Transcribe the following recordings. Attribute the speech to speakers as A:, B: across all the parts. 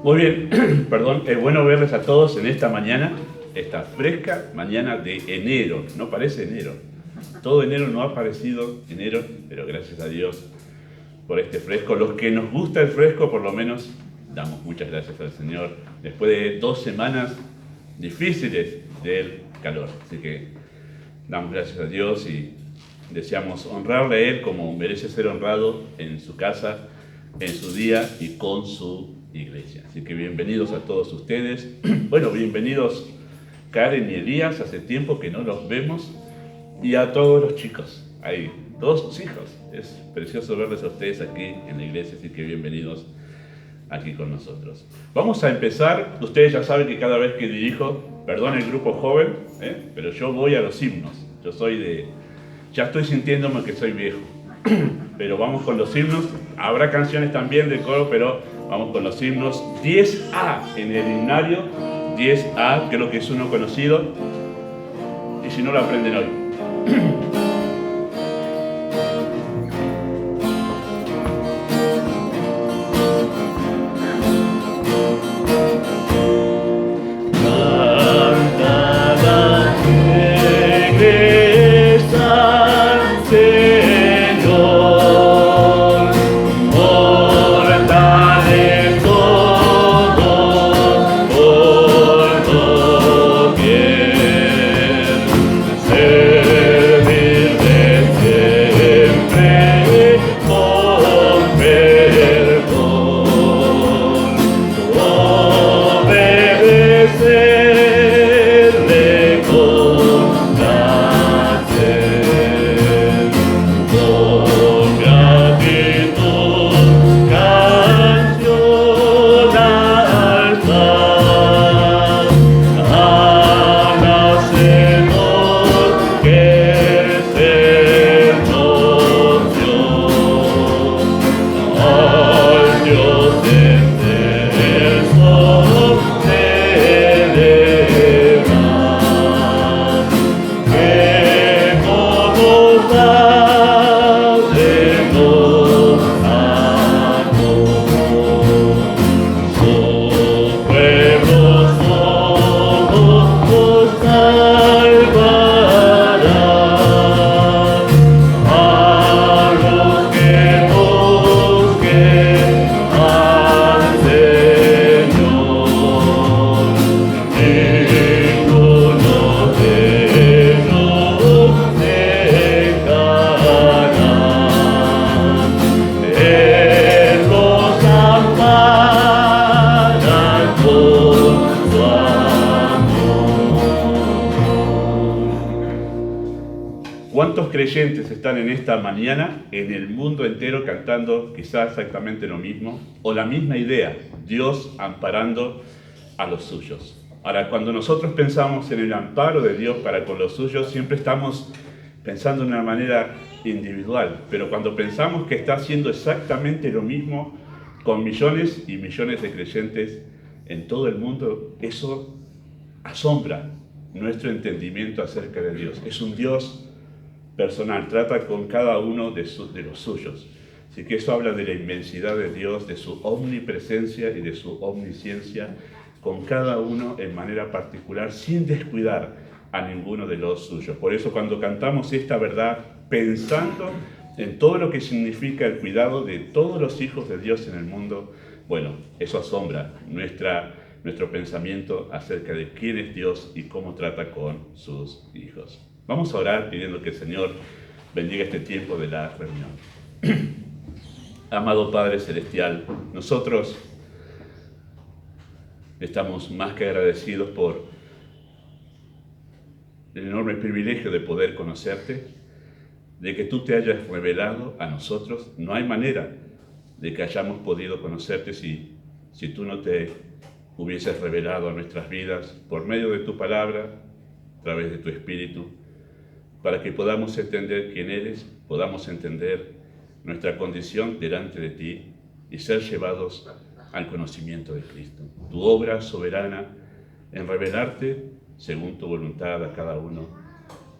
A: Muy bien, perdón, es bueno verles a todos en esta mañana, esta fresca mañana de enero. No parece enero, todo enero no ha parecido enero, pero gracias a Dios por este fresco. Los que nos gusta el fresco, por lo menos, damos muchas gracias al Señor después de 2 semanas difíciles del calor. Así que damos gracias a Dios y deseamos honrarle a Él como merece ser honrado en su casa, en su día y con su iglesia. Así que bienvenidos a todos ustedes. Bueno, bienvenidos Karen y Elías, hace tiempo que no los vemos, y a todos los chicos, ahí, todos sus hijos. Es precioso verles a ustedes aquí en la iglesia, así que bienvenidos aquí con nosotros. Vamos a empezar. Ustedes ya saben que cada vez que dirijo, perdón el grupo joven, pero yo voy a los himnos. Yo soy de... Ya estoy sintiéndome que soy viejo. Pero vamos con los himnos. Habrá canciones también del coro, pero vamos con los himnos. 10A en el himnario. 10A, creo que es uno conocido. Y si no lo aprenden hoy. ¿Cuántos creyentes están en esta mañana en el mundo entero cantando quizás exactamente lo mismo o la misma idea? Dios amparando a los suyos. Ahora, cuando nosotros pensamos en el amparo de Dios para con los suyos, siempre estamos pensando de una manera individual, pero cuando pensamos que está haciendo exactamente lo mismo con millones y millones de creyentes en todo el mundo, eso asombra nuestro entendimiento acerca de Dios. Es un Dios personal, trata con cada uno de los suyos. Así que eso habla de la inmensidad de Dios, de su omnipresencia y de su omnisciencia con cada uno en manera particular, sin descuidar a ninguno de los suyos. Por eso cuando cantamos esta verdad, pensando en todo lo que significa el cuidado de todos los hijos de Dios en el mundo, bueno, eso asombra nuestro pensamiento acerca de quién es Dios y cómo trata con sus hijos. Vamos a orar pidiendo que el Señor bendiga este tiempo de la reunión. Amado Padre Celestial, nosotros estamos más que agradecidos por el enorme privilegio de poder conocerte, de que tú te hayas revelado a nosotros. No hay manera de que hayamos podido conocerte si tú no te hubieses revelado a nuestras vidas por medio de tu palabra, a través de tu Espíritu, para que podamos entender quién eres, podamos entender nuestra condición delante de ti y ser llevados al conocimiento de Cristo. Tu obra soberana en revelarte según tu voluntad a cada uno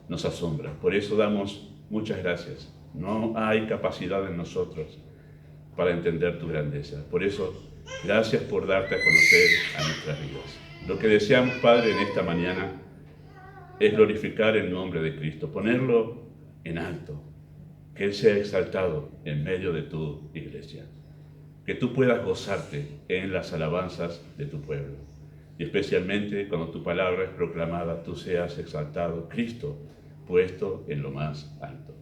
A: nos asombra. Por eso damos muchas gracias. No hay capacidad en nosotros para entender tu grandeza. Por eso, gracias por darte a conocer a nuestras vidas. Lo que deseamos, Padre, en esta mañana es glorificar el nombre de Cristo, ponerlo en alto, que Él sea exaltado en medio de tu iglesia, que tú puedas gozarte en las alabanzas de tu pueblo, y especialmente cuando tu palabra es proclamada, tú seas exaltado, Cristo, puesto en lo más alto.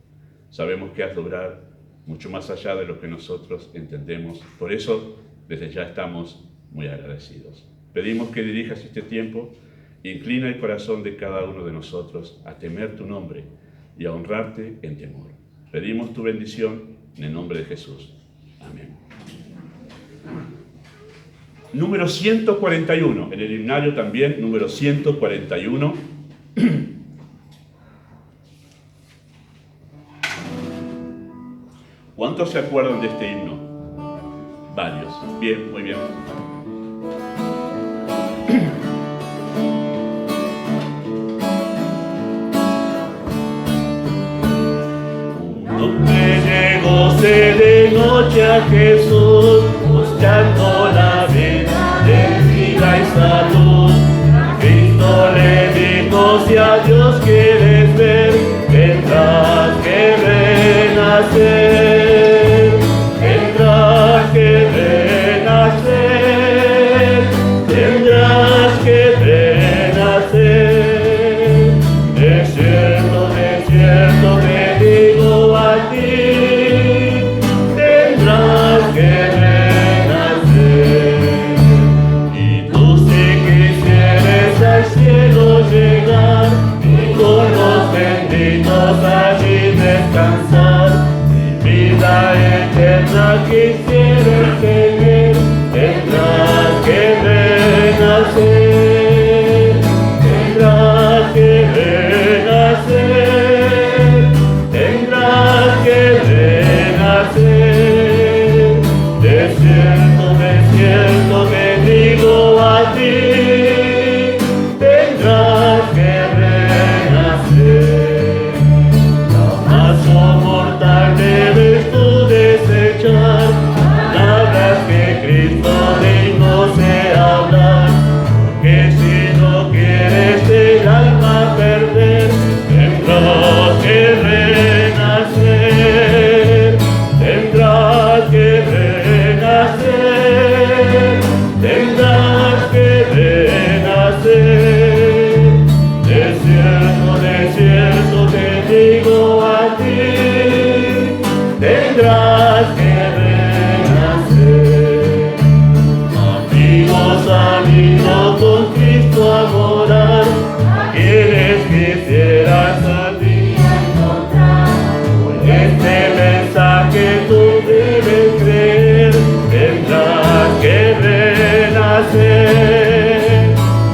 A: Sabemos que has de obrar mucho más allá de lo que nosotros entendemos, por eso desde ya estamos muy agradecidos. Pedimos que dirijas este tiempo, inclina el corazón de cada uno de nosotros a temer tu nombre y a honrarte en temor. Pedimos tu bendición en el nombre de Jesús. Amén. Número 141, en el himnario también, número 141. ¿Cuántos se acuerdan de este himno? Varios. Bien, muy bien. De noche a Jesús, buscando la vida de vida y salud. Cristo le dijo: si a Dios quieres ver, tendrás que renacer, tendrás que renacer, tendrás que renacer. De cierto te digo a ti, que renacer. Y tú si quisieres al cielo llegar y con los benditos allí descansar, mi vida eterna quisieres tener, tendrás que renacer, tendrás que renacer, tendrás que renacer. De cierto te digo a ti, tendrás que renacer. Jamás, oh mortal, debes tú desechar palabras que Cristo dijo se hablar, porque si no quieres el alma perder, tendrás que renacer, tendrás que renacer, tendrás que renacer. De cierto te digo a ti, tendrás que renacer. Amigos han ido con Cristo a morar, quienes quisieras a ti encontrar. Con este mensaje tú debes creer, tendrás que renacer,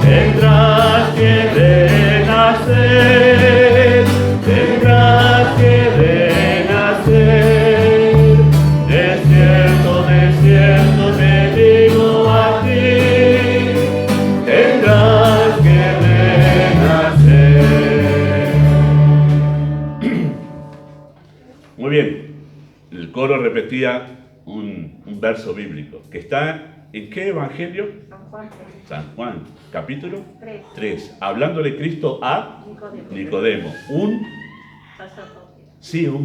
A: tendrás que renacer, tendrás que renacer. De cierto te digo a ti, tendrás que renacer. Muy bien, el coro repetía un verso bíblico que está ¿en qué evangelio? San Juan, capítulo 3, hablándole Cristo a Nicodemo, un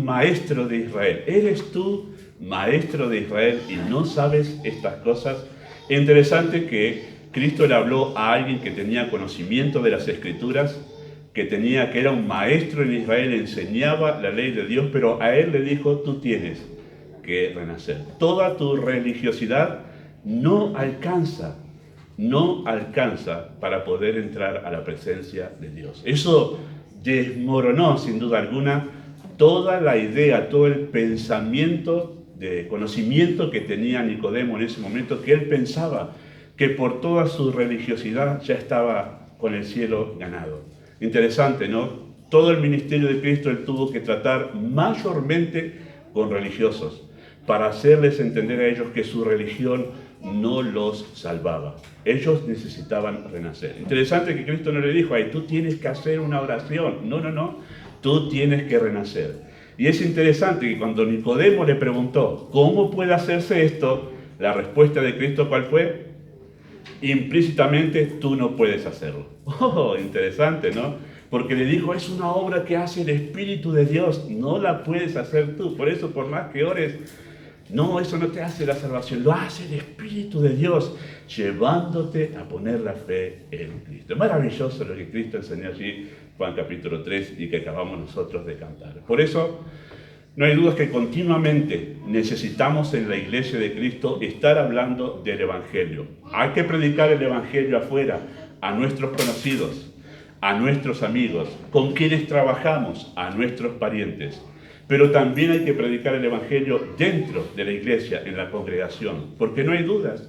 A: maestro de Israel. ¿Eres tú maestro de Israel y no sabes estas cosas? Es interesante que Cristo le habló a alguien que tenía conocimiento de las Escrituras, que era un maestro en Israel, enseñaba la ley de Dios, pero a él le dijo: tú tienes que renacer. Toda tu religiosidad no alcanza para poder entrar a la presencia de Dios. Eso desmoronó sin duda alguna toda la idea, todo el pensamiento de conocimiento que tenía Nicodemo en ese momento, que él pensaba que por toda su religiosidad ya estaba con el cielo ganado. Interesante, ¿no? Todo el ministerio de Cristo él tuvo que tratar mayormente con religiosos para hacerles entender a ellos que su religión no los salvaba. Ellos necesitaban renacer. Interesante que Cristo no le dijo: ay, tú tienes que hacer una oración. No. Tú tienes que renacer. Y es interesante que cuando Nicodemo le preguntó, ¿cómo puede hacerse esto? La respuesta de Cristo, ¿cuál fue? Implícitamente, tú no puedes hacerlo. Oh, interesante, ¿no? Porque le dijo, es una obra que hace el Espíritu de Dios, no la puedes hacer tú. Por eso, por más que ores, no, eso no te hace la salvación, lo hace el Espíritu de Dios, llevándote a poner la fe en Cristo. Es maravilloso lo que Cristo enseñó allí, Juan capítulo 3, y que acabamos nosotros de cantar. Por eso, no hay dudas que continuamente necesitamos en la iglesia de Cristo estar hablando del Evangelio. Hay que predicar el Evangelio afuera, a nuestros conocidos, a nuestros amigos, con quienes trabajamos, a nuestros parientes. Pero también hay que predicar el Evangelio dentro de la iglesia, en la congregación, porque no hay dudas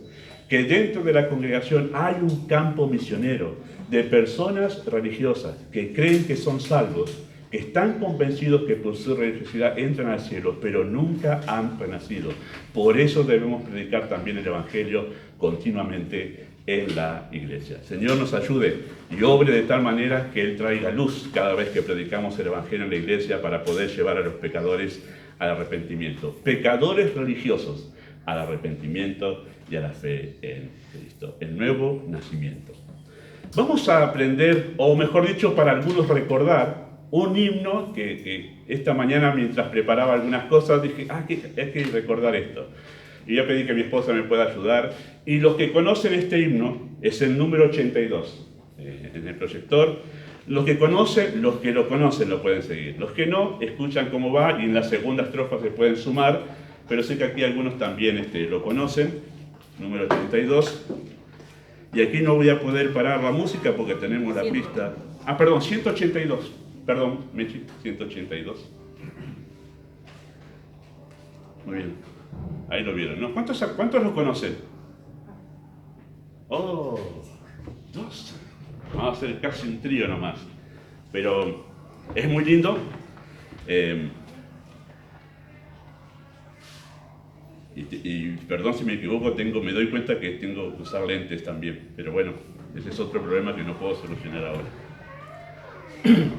A: que dentro de la congregación hay un campo misionero de personas religiosas que creen que son salvos, que están convencidos que por su religiosidad entran al cielo, pero nunca han renacido. Por eso debemos predicar también el Evangelio continuamente en la iglesia. Señor nos ayude y obre de tal manera que Él traiga luz cada vez que predicamos el Evangelio en la iglesia para poder llevar a los pecadores al arrepentimiento. Pecadores religiosos al arrepentimiento y a la fe en Cristo. El nuevo nacimiento. Vamos a aprender, o mejor dicho, para algunos recordar, un himno que esta mañana mientras preparaba algunas cosas dije, hay que recordar esto. Y yo pedí que mi esposa me pueda ayudar. Y los que conocen este himno es el número 82 en el proyector. Los que lo conocen lo pueden seguir. Los que no, escuchan cómo va y en la segunda estrofa se pueden sumar. Pero sé que aquí algunos también lo conocen. Número 82. Y aquí no voy a poder parar la música porque tenemos la pista. Perdón, 182. Perdón, Mechi, 182. Muy bien. Ahí lo vieron, ¿no? ¿Cuántos lo conocen? Oh, 2. Vamos a hacer casi un trío nomás. Pero es muy lindo. Y perdón si me equivoco, me doy cuenta que tengo que usar lentes también. Pero bueno, ese es otro problema que no puedo solucionar ahora.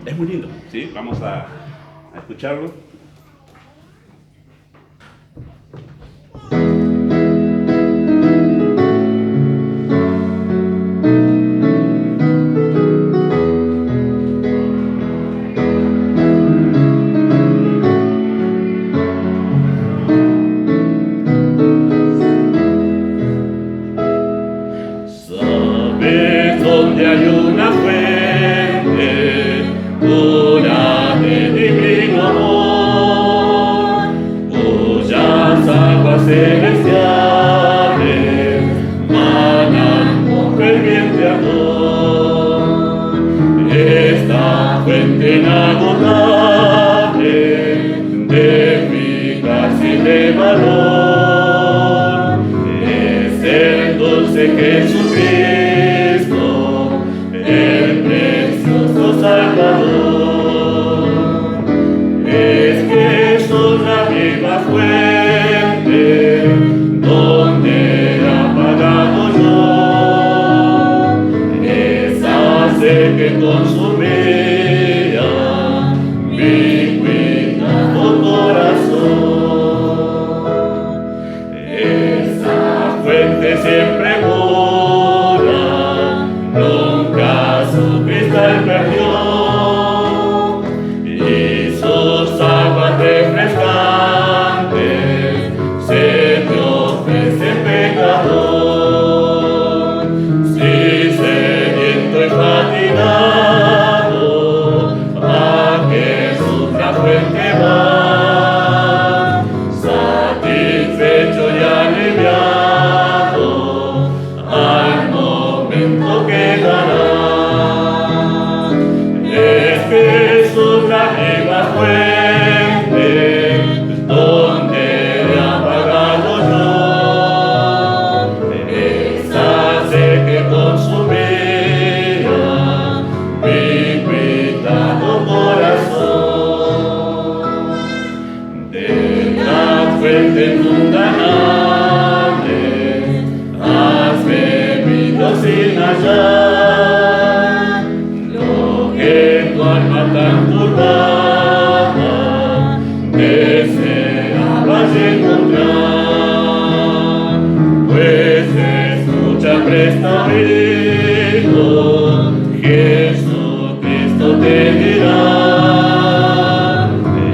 A: Es muy lindo, ¿sí? Vamos a escucharlo. ¿Sabes dónde hay una fuente? Pura de divino amor, cuyas aguas celestiales manan con ferviente amor. Esta fuente inagotable de eficacia y de valor es el dulce Jesucristo, el precioso Salvador. Es Jesús la viva fuente, donde he apagado yo esa sed que consumía mi cuidado corazón. Esa fuente siempre pura, nunca su cristal perdió, y sus aguas refrescantes se te ofrecen pecador. Si sediento y fatigado a Jesús la fuente va, satisfecho y aliviado al momento quedará. Es Jesús la viva fuente, donde he apagado yo esa sed que consumía mi cuidado corazón. De la fuente inundable has bebido sin hallar lo que tu alma tan turbada oído, Jesucristo te dirá,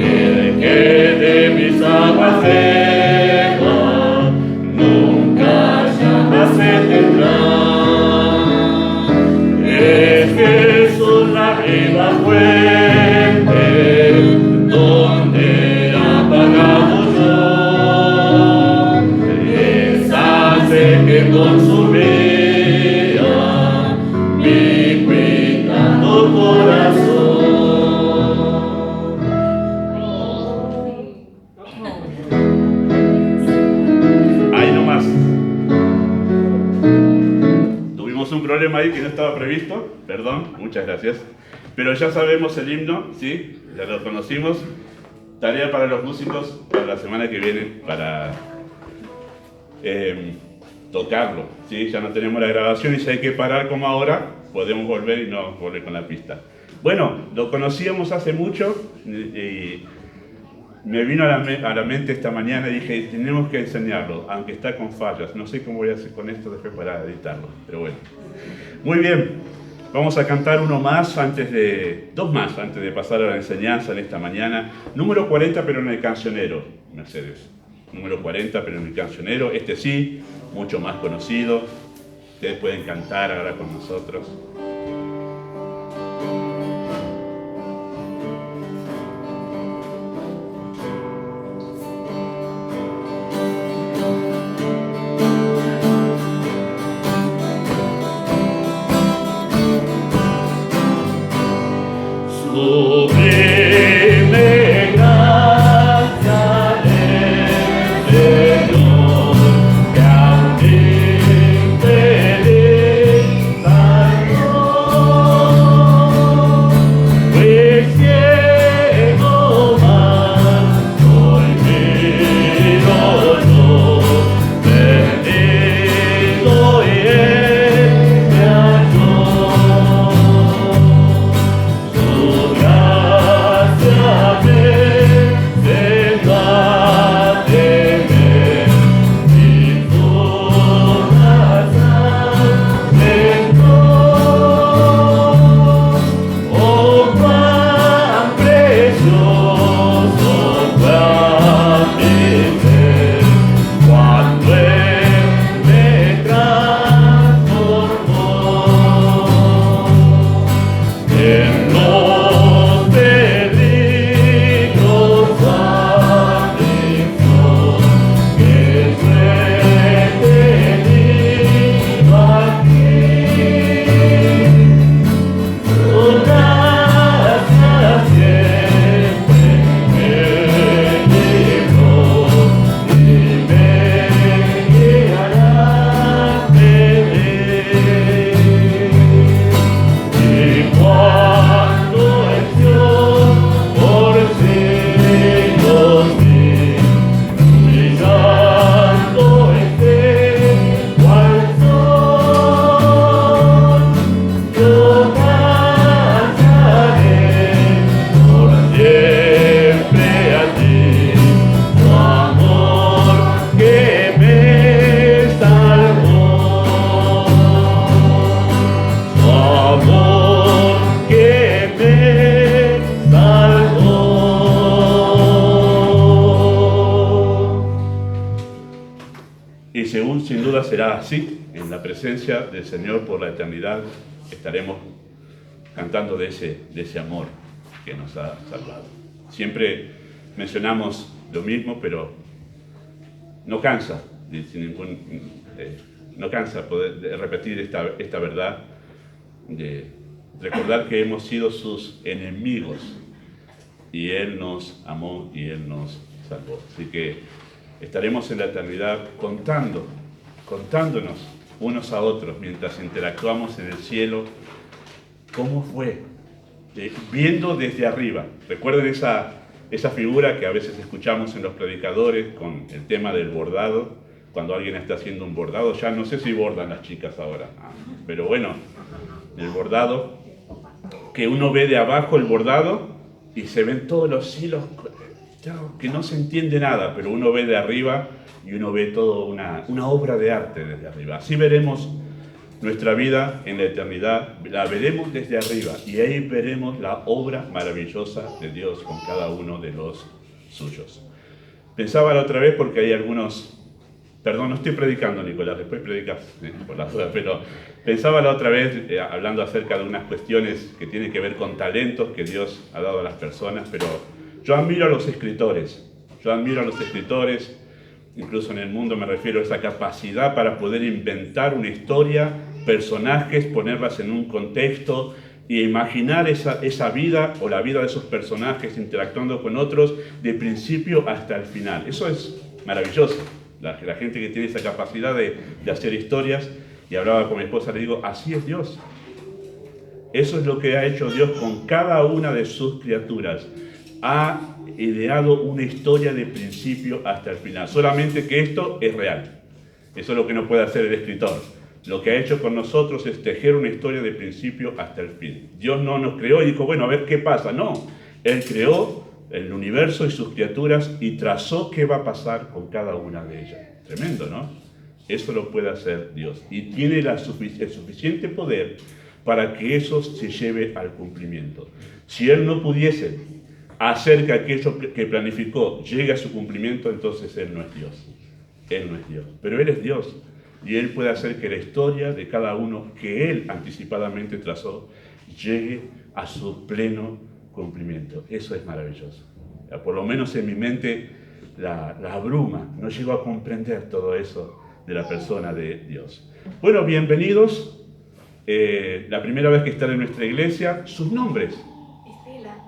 A: el que de mis aguas beba, nunca jamás se tendrá. Es Jesús la viva fuente, donde apagamos yo, esa sed que consumía mi cuitado corazón. Ahí nomás. Tuvimos un problema ahí que no estaba previsto, perdón, muchas gracias. Pero ya sabemos el himno, ¿sí? Ya lo conocimos. Tarea para los músicos para la semana que viene, para tocarlo, ¿sí? Ya no tenemos la grabación y si hay que parar como ahora, podemos volver y no volver con la pista. Bueno, lo conocíamos hace mucho y me vino a la mente esta mañana y dije, tenemos que enseñarlo, aunque está con fallas. No sé cómo voy a hacer con esto después para editarlo, pero bueno. Muy bien. Vamos a cantar dos más antes de pasar a la enseñanza en esta mañana. Número 40, pero en el cancionero, Mercedes. Número 40, pero en el cancionero. Este sí, mucho más conocido. Ustedes pueden cantar ahora con nosotros. Sin duda será así, en la presencia del Señor por la eternidad, estaremos cantando de ese amor que nos ha salvado. Siempre mencionamos lo mismo, pero no cansa, no cansa poder repetir esta verdad, de recordar que hemos sido sus enemigos y Él nos amó y Él nos salvó. Así que estaremos en la eternidad contándonos unos a otros mientras interactuamos en el cielo cómo fue, viendo desde arriba. Recuerden esa figura que a veces escuchamos en los predicadores con el tema del bordado, cuando alguien está haciendo un bordado. Ya no sé si bordan las chicas ahora, pero bueno, el bordado, que uno ve de abajo el bordado y se ven todos los hilos, que no se entiende nada, pero uno ve de arriba y uno ve toda una obra de arte desde arriba. Así veremos nuestra vida en la eternidad la veremos desde arriba y ahí veremos la obra maravillosa de Dios con cada uno de los suyos. Pensaba la otra vez porque hay algunos... Perdón, no estoy predicando, Nicolás, después predicas por las dudas, pero pensaba la otra vez hablando acerca de unas cuestiones que tienen que ver con talentos que Dios ha dado a las personas, pero yo admiro a los escritores, incluso en el mundo me refiero a esa capacidad para poder inventar una historia, personajes, ponerlas en un contexto e imaginar esa vida o la vida de esos personajes interactuando con otros de principio hasta el final. Eso es maravilloso. La gente que tiene esa capacidad de hacer historias, y hablaba con mi esposa, le digo, así es Dios. Eso es lo que ha hecho Dios con cada una de sus criaturas. Ha ideado una historia de principio hasta el final. Solamente que esto es real. Eso es lo que no puede hacer el escritor. Lo que ha hecho con nosotros es tejer una historia de principio hasta el fin. Dios no nos creó y dijo, bueno, a ver qué pasa. No, Él creó el universo y sus criaturas y trazó qué va a pasar con cada una de ellas. Tremendo, ¿no? Eso lo puede hacer Dios. Y tiene el suficiente poder para que eso se lleve al cumplimiento. Si Él no pudiese hacer que aquello que planificó llegue a su cumplimiento, entonces Él no es Dios. Él no es Dios. Pero Él es Dios. Y Él puede hacer que la historia de cada uno que Él anticipadamente trazó llegue a su pleno cumplimiento. Eso es maravilloso. Por lo menos en mi mente la abruma. No llego a comprender todo eso de la persona de Dios. Bueno, bienvenidos. La primera vez que están en nuestra iglesia. ¿Sus nombres?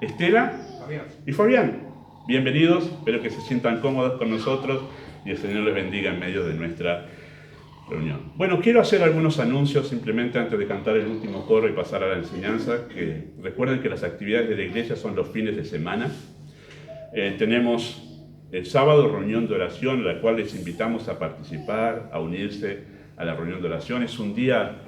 A: Estela
B: Fabián.
A: Y Fabián. Bienvenidos. Espero que se sientan cómodos con nosotros y el Señor les bendiga en medio de nuestra reunión. Bueno, quiero hacer algunos anuncios simplemente antes de cantar el último coro y pasar a la enseñanza. Que recuerden que las actividades de la iglesia son los fines de semana. Tenemos el sábado reunión de oración, en la cual les invitamos a participar, a unirse a la reunión de oración. Es un día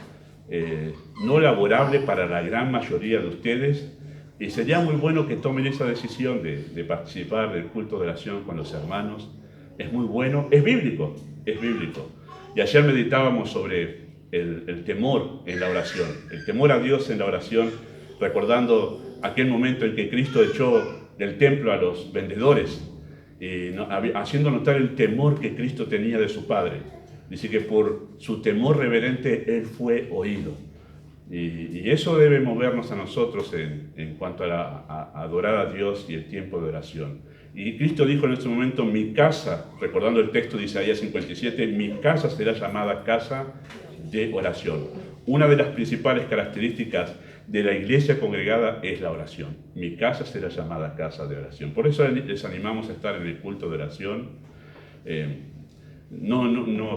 A: no laborable para la gran mayoría de ustedes y sería muy bueno que tomen esa decisión de participar del culto de oración con los hermanos. Es muy bueno, es bíblico, es bíblico. Y ayer meditábamos sobre el temor en la oración, el temor a Dios en la oración, recordando aquel momento en que Cristo echó del templo a los vendedores, haciendo notar el temor que Cristo tenía de su Padre. Dice que por su temor reverente Él fue oído. Y eso debe movernos a nosotros en cuanto a adorar a Dios y el tiempo de oración. Y Cristo dijo en este momento, mi casa, recordando el texto de Isaías 57, mi casa será llamada casa de oración. Una de las principales características de la iglesia congregada es la oración. Mi casa será llamada casa de oración. Por eso les animamos a estar en el culto de oración.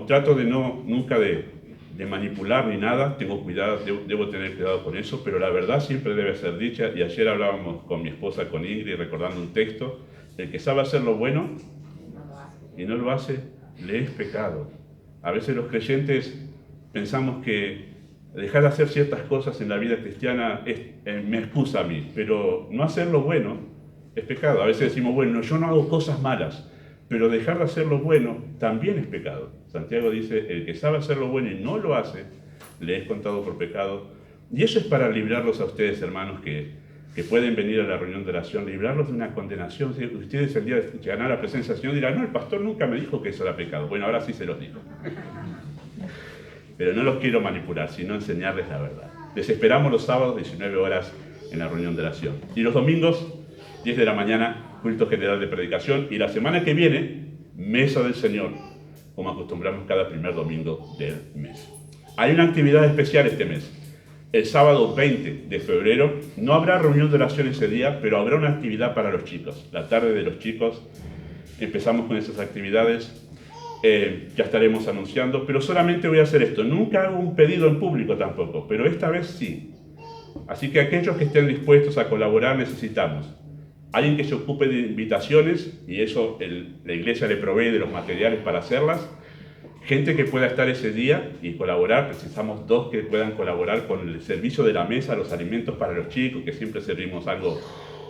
A: Trato de nunca de manipular ni nada, tengo cuidado, debo tener cuidado con eso, pero la verdad siempre debe ser dicha. Y ayer hablábamos con mi esposa, con Ingrid, recordando un texto: el que sabe hacer lo bueno y no lo hace, le es pecado. A veces los creyentes pensamos que dejar de hacer ciertas cosas en la vida cristiana me excusa a mí, pero no hacer lo bueno es pecado. A veces decimos, bueno, yo no hago cosas malas, pero dejar de hacer lo bueno también es pecado. Santiago dice, el que sabe hacer lo bueno y no lo hace, le es contado por pecado. Y eso es para librarlos a ustedes, hermanos, que pueden venir a la reunión de oración, librarlos de una condenación. Si ustedes el día de llegar a la presencia del Señor dirán, no, el pastor nunca me dijo que eso era pecado. Bueno, ahora sí se los digo. Pero no los quiero manipular, sino enseñarles la verdad. Les esperamos los sábados, 19 horas, en la reunión de oración. Y los domingos, 10 de la mañana, culto general de predicación. Y la semana que viene, mesa del Señor, como acostumbramos cada primer domingo del mes. Hay una actividad especial este mes. El sábado 20 de febrero no habrá reunión de oración ese día, pero habrá una actividad para los chicos. La tarde de los chicos. Empezamos con esas actividades. Ya estaremos anunciando, pero solamente voy a hacer esto. Nunca hago un pedido en público tampoco, pero esta vez sí. Así que aquellos que estén dispuestos a colaborar necesitamos alguien que se ocupe de invitaciones, y eso la iglesia le provee de los materiales para hacerlas. Gente que pueda estar ese día y colaborar. Precisamos 2 que puedan colaborar con el servicio de la mesa, los alimentos para los chicos, que siempre servimos algo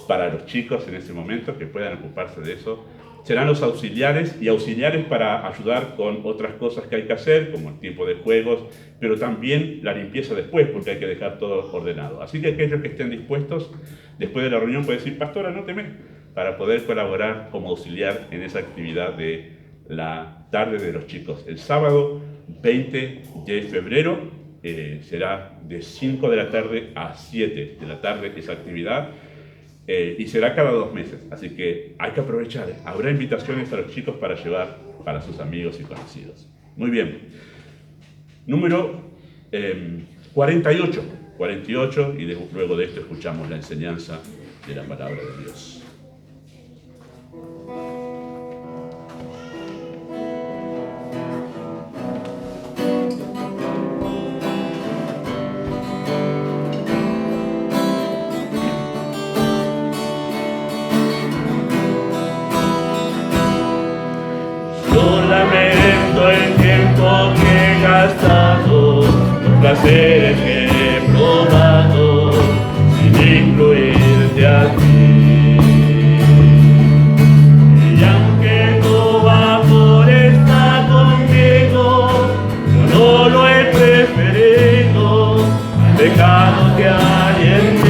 A: para los chicos en ese momento, que puedan ocuparse de eso. serán los auxiliares y auxiliares para ayudar con otras cosas que hay que hacer, como el tiempo de juegos, pero también la limpieza después, porque hay que dejar todo ordenado. Así que aquellos que estén dispuestos, después de la reunión, pueden decir, pastor, anóteme, para poder colaborar como auxiliar en esa actividad de la tarde de los chicos. El sábado 20 de febrero será de 5 de la tarde a 7 de la tarde esa actividad. Y será cada 2 meses, así que hay que aprovechar. Habrá invitaciones a los chicos para llevar para sus amigos y conocidos. Muy bien. Número 48, y luego de esto escuchamos la enseñanza de la palabra de Dios.
B: Lamento el tiempo que he gastado, los placeres que he probado, sin incluirte a ti. Y aunque tu amor está conmigo, yo no lo he preferido al pecado que hay en mí.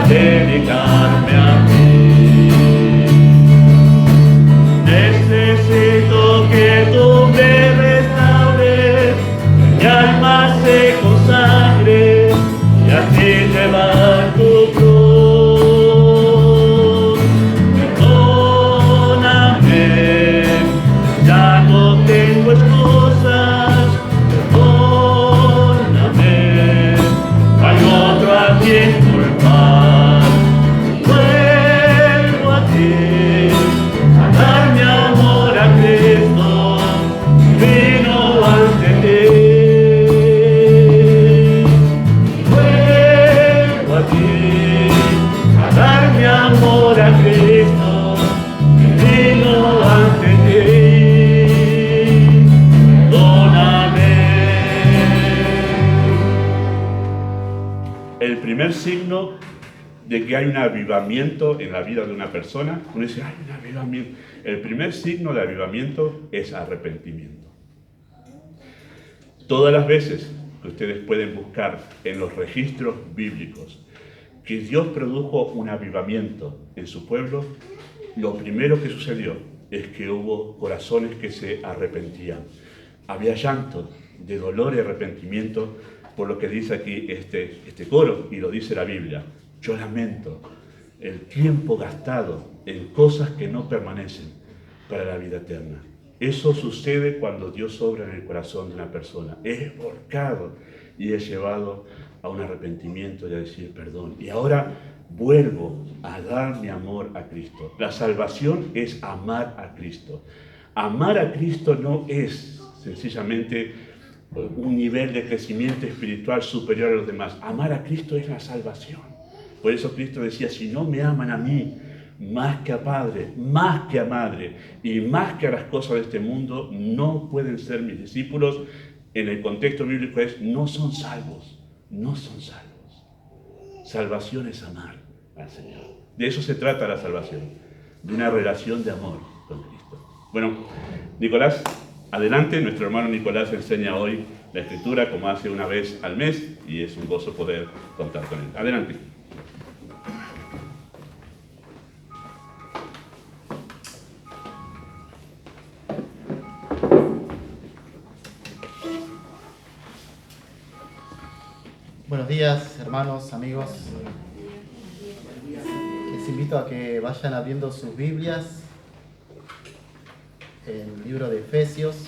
B: Dedicarme a ti. Necesito que tú me restaures, mi alma se consagre y así llevar tu cruz. Perdóname, ya no tengo excusas. Perdóname, no hay otro a quien culpar.
A: El primer signo de que hay un avivamiento en la vida de una persona, uno dice, hay un avivamiento. El primer signo de avivamiento es arrepentimiento. Todas las veces que ustedes pueden buscar en los registros bíblicos que Dios produjo un avivamiento en su pueblo, lo primero que sucedió es que hubo corazones que se arrepentían. Había llanto de dolor y arrepentimiento por lo que dice aquí este coro, y lo dice la Biblia. Yo lamento el tiempo gastado en cosas que no permanecen para la vida eterna. Eso sucede cuando Dios obra en el corazón de una persona. Es volcado y es llevado a un arrepentimiento y a decir perdón. Y ahora vuelvo a dar mi amor a Cristo. La salvación es amar a Cristo. Amar a Cristo no es sencillamente un nivel de crecimiento espiritual superior a los demás. Amar a Cristo es la salvación. Por eso Cristo decía, si no me aman a mí, más que a padre, más que a madre y más que a las cosas de este mundo, no pueden ser mis discípulos. En el contexto bíblico es, no son salvos, no son salvos. Salvación es amar al Señor. De eso se trata la salvación, de una relación de amor con Cristo. Bueno, Nicolás, adelante. Nuestro hermano Nicolás enseña hoy la Escritura como hace una vez al mes y es un gozo poder contar con él. Adelante.
C: Buenos días, hermanos, amigos. Les invito a que vayan abriendo sus Biblias en el libro de Efesios.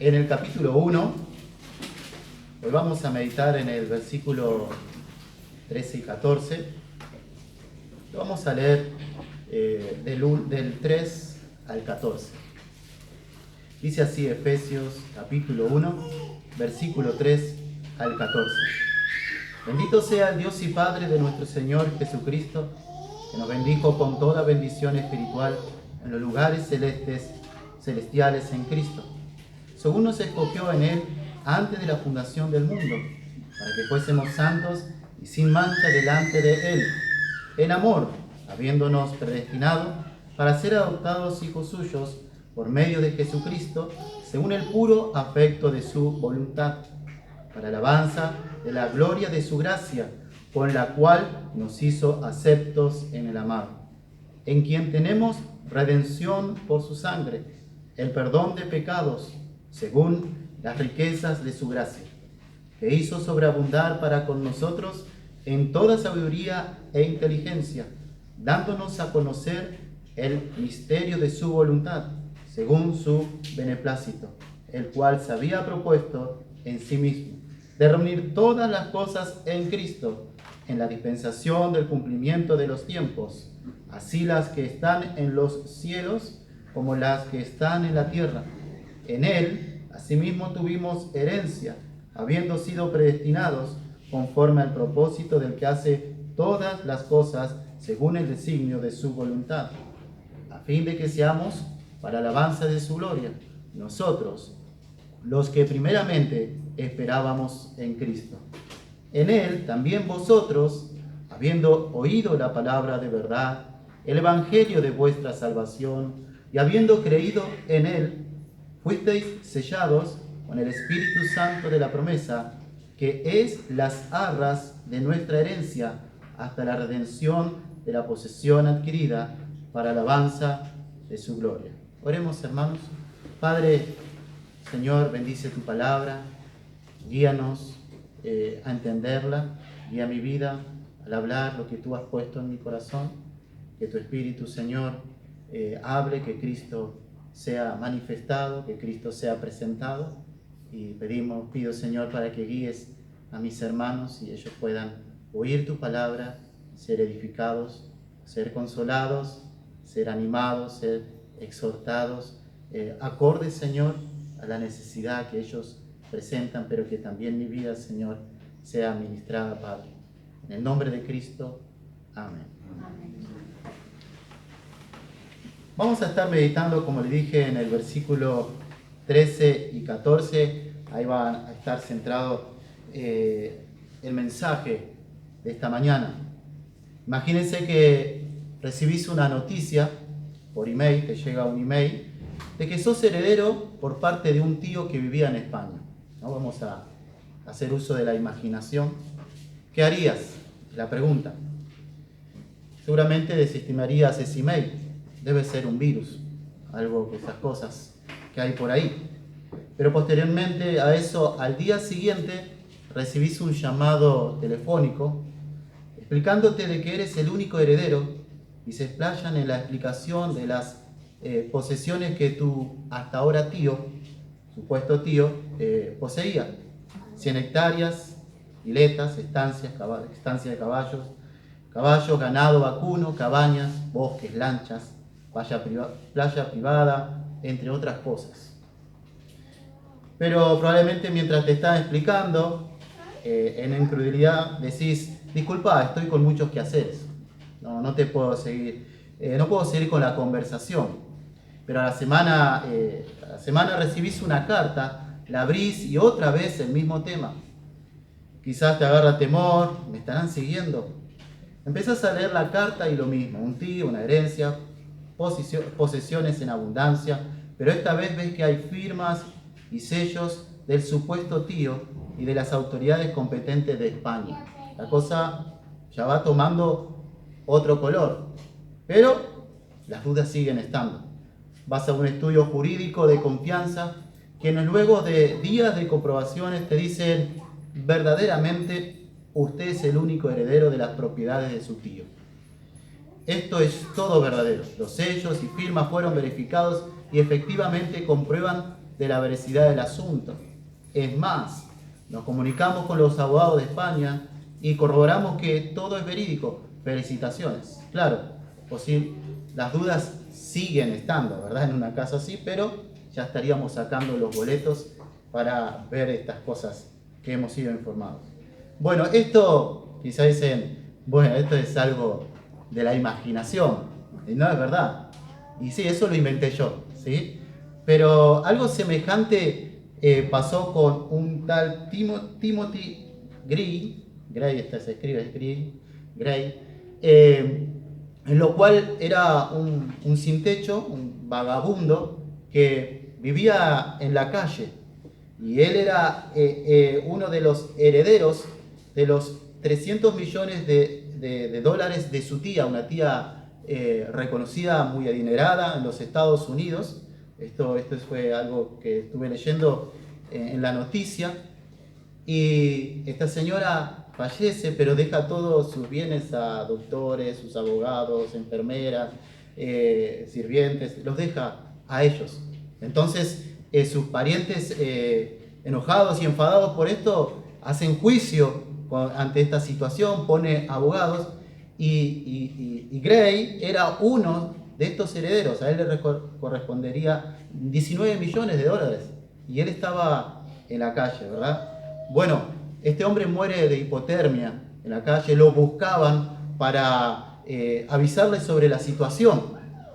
C: en el capítulo 1. Hoy vamos a meditar en el versículo 13 y 14. Vamos a leer del 3 al 14. Dice así Efesios capítulo 1, versículo 3 al 14. Bendito sea el Dios y Padre de nuestro Señor Jesucristo, que nos bendijo con toda bendición espiritual en los lugares celestiales en Cristo, según nos escogió en Él antes de la fundación del mundo, para que fuésemos santos y sin mancha delante de Él, en amor, habiéndonos predestinado para ser adoptados hijos suyos por medio de Jesucristo, según el puro afecto de su voluntad, para alabanza de la gloria de su gracia, con la cual nos hizo aceptos en el amado, en quien tenemos redención por su sangre, el perdón de pecados, según las riquezas de su gracia, que hizo sobreabundar para con nosotros en toda sabiduría e inteligencia, dándonos a conocer el misterio de su voluntad, según su beneplácito, el cual se había propuesto en sí mismo, de reunir todas las cosas en Cristo, en la dispensación del cumplimiento de los tiempos, así las que están en los cielos como las que están en la tierra. En Él, asimismo, tuvimos herencia, habiendo sido predestinados conforme al propósito del que hace todas las cosas según el designio de su voluntad, a fin de que seamos para alabanza de su gloria, nosotros, los que primeramente esperábamos en Cristo. En Él también vosotros, habiendo oído la palabra de verdad, el evangelio de vuestra salvación, y habiendo creído en Él, fuisteis sellados con el Espíritu Santo de la promesa, que es las arras de nuestra herencia, hasta la redención de la posesión adquirida para alabanza de su gloria. Oremos, hermanos. Padre, Señor, bendice tu palabra, guíanos a entenderla, guía mi vida al hablar lo que tú has puesto en mi corazón, que tu Espíritu, Señor, hable, que Cristo sea manifestado, que Cristo sea presentado, y pido, Señor, para que guíes a mis hermanos y ellos puedan oír tu palabra, ser edificados, ser consolados, ser animados, ser exhortados, acordes, Señor, a la necesidad que ellos presentan, pero que también mi vida, Señor, sea ministrada, Padre. En el nombre de Cristo, amén. Vamos a estar meditando, como le dije, en el versículo 13 y 14. Ahí va a estar centrado el mensaje de esta mañana. Imagínense que recibís una noticia por email, te llega un email, de que sos heredero por parte de un tío que vivía en España. ¿No? Vamos a hacer uso de la imaginación. ¿Qué harías? La pregunta. Seguramente desestimarías ese email. Debe ser un virus, algo de esas cosas que hay por ahí. Pero posteriormente a eso, al día siguiente, recibís un llamado telefónico explicándote de que eres el único heredero y se explayan en la explicación de las posesiones que tu hasta ahora tío, supuesto tío, poseía. 100 hectáreas, iletas, estancia de caballos, ganado vacuno, cabañas, bosques, lanchas, playa privada, entre otras cosas. Pero probablemente mientras te están explicando, en incredulidad decís, disculpa, estoy con muchos quehaceres, no te puedo seguir, no puedo seguir con la conversación. Pero a la semana recibís una carta, la abrís y otra vez el mismo tema. Quizás te agarra temor, ¿me estarán siguiendo? Empezás a leer la carta y lo mismo, un tío, una herencia, posesiones en abundancia, pero esta vez ves que hay firmas y sellos del supuesto tío y de las autoridades competentes de España. La cosa ya va tomando otro color, pero las dudas siguen estando. Vas a un estudio jurídico de confianza, quienes luego de días de comprobaciones te dicen verdaderamente usted es el único heredero de las propiedades de su tío. Esto es todo verdadero. Los sellos y firmas fueron verificados y efectivamente comprueban de la veracidad del asunto. Es más, nos comunicamos con los abogados de España y corroboramos que todo es verídico. Felicitaciones. Claro, las dudas siguen estando, ¿verdad? En una casa así, pero ya estaríamos sacando los boletos para ver estas cosas que hemos sido informados. Bueno, esto quizás dicen, bueno, esto es algo de la imaginación, y no es verdad. Y sí, eso lo inventé yo, ¿sí? Pero algo semejante pasó con un tal Timothy Gray, se escribe Gray, en lo cual era un sin techo, un vagabundo que vivía en la calle. Y él era uno de los herederos de los 300 millones de dólares de su tía, una tía reconocida, muy adinerada en los Estados Unidos. Esto fue algo que estuve leyendo en la noticia. Y esta señora fallece, pero deja todos sus bienes a doctores, sus abogados, enfermeras, sirvientes, los deja a ellos. Entonces, sus parientes enojados y enfadados por esto hacen juicio ante esta situación, pone abogados y Gray era uno de estos herederos. A él le correspondería 19 millones de dólares y él estaba en la calle, ¿verdad? Bueno, este hombre muere de hipotermia en la calle, lo buscaban para avisarle sobre la situación,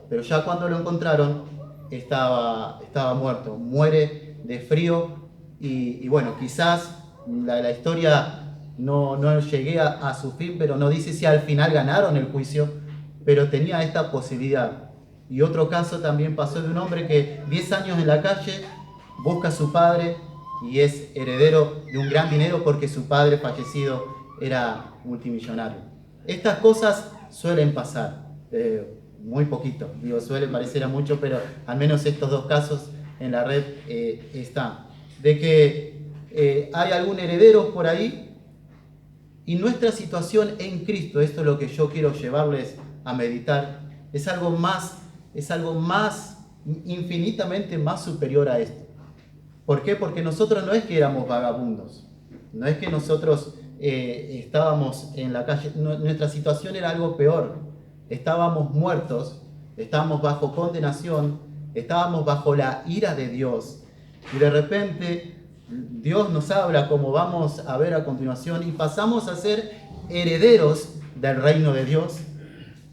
C: pero ya cuando lo encontraron estaba muerto, muere de frío y bueno, quizás la historia no llegué a su fin, pero no dice si al final ganaron el juicio, pero tenía esta posibilidad. Y otro caso también pasó de un hombre que 10 años en la calle busca a su padre y es heredero de un gran dinero porque su padre fallecido era multimillonario. Estas cosas suelen pasar, muy poquito, suele parecer a mucho, pero al menos estos dos casos en la red están. De que hay algún heredero por ahí y nuestra situación en Cristo, esto es lo que yo quiero llevarles a meditar, es algo más, infinitamente más superior a esto. ¿Por qué? Porque nosotros no es que éramos vagabundos, no es que nosotros estábamos en la calle, nuestra situación era algo peor. Estábamos muertos, estábamos bajo condenación, estábamos bajo la ira de Dios. Y de repente Dios nos habla, como vamos a ver a continuación, y pasamos a ser herederos del reino de Dios,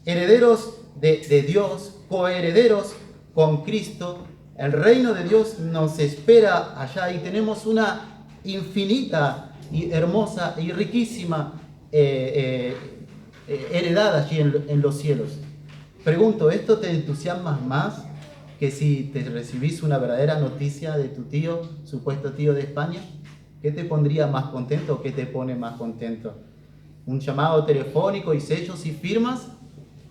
C: herederos de Dios, coherederos con Cristo. El reino de Dios nos espera allá y tenemos una infinita y hermosa y riquísima heredad allí en los cielos. Pregunto, ¿esto te entusiasma más que si te recibís una verdadera noticia de tu tío, supuesto tío de España? ¿Qué te pondría más contento o qué te pone más contento? ¿Un llamado telefónico y sellos y firmas?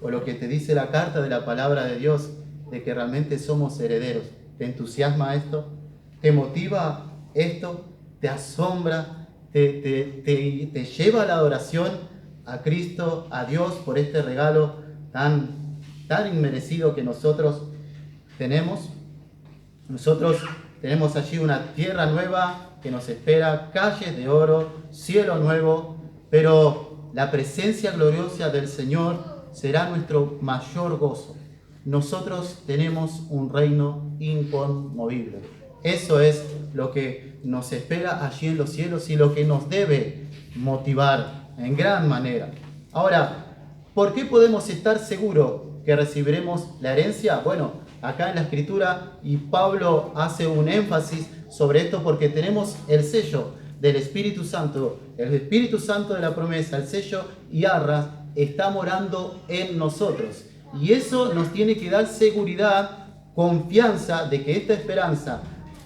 C: ¿O lo que te dice la carta de la palabra de Dios, de que realmente somos herederos? ¿Te entusiasma esto? ¿Te motiva esto? ¿Te asombra? ¿Te lleva a la adoración a Cristo, a Dios, por este regalo tan inmerecido que nosotros tenemos? Nosotros tenemos allí una tierra nueva que nos espera, calles de oro, cielo nuevo, pero la presencia gloriosa del Señor será nuestro mayor gozo. Nosotros tenemos un reino inconmovible. Eso es lo que nos espera allí en los cielos y lo que nos debe motivar en gran manera. Ahora, ¿por qué podemos estar seguros que recibiremos la herencia? Bueno, acá en la Escritura, y Pablo hace un énfasis sobre esto porque tenemos el sello del Espíritu Santo, el Espíritu Santo de la promesa, el sello y arras, está morando en nosotros. Y eso nos tiene que dar seguridad, confianza de que esta esperanza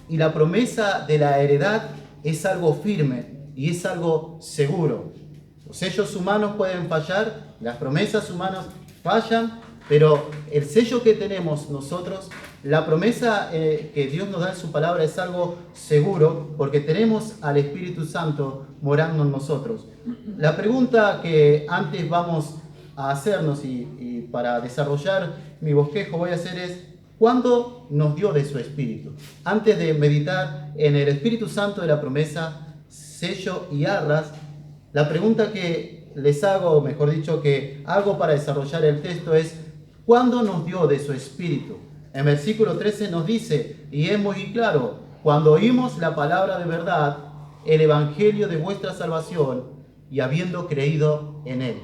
C: y la promesa de la heredad es algo firme y es algo seguro. Los sellos humanos pueden fallar, las promesas humanas fallan, pero el sello que tenemos nosotros, la promesa que Dios nos da en su palabra es algo seguro porque tenemos al Espíritu Santo morando en nosotros. La pregunta que antes vamos a hacernos y para desarrollar mi bosquejo voy a hacer es, ¿cuándo nos dio de su Espíritu? Antes de meditar en el Espíritu Santo de la promesa, sello y arras, la pregunta que les hago, o mejor dicho, que hago para desarrollar el texto es, ¿cuándo nos dio de su Espíritu? En versículo 13 nos dice, y es muy claro, cuando oímos la palabra de verdad, el evangelio de vuestra salvación, y habiendo creído en él.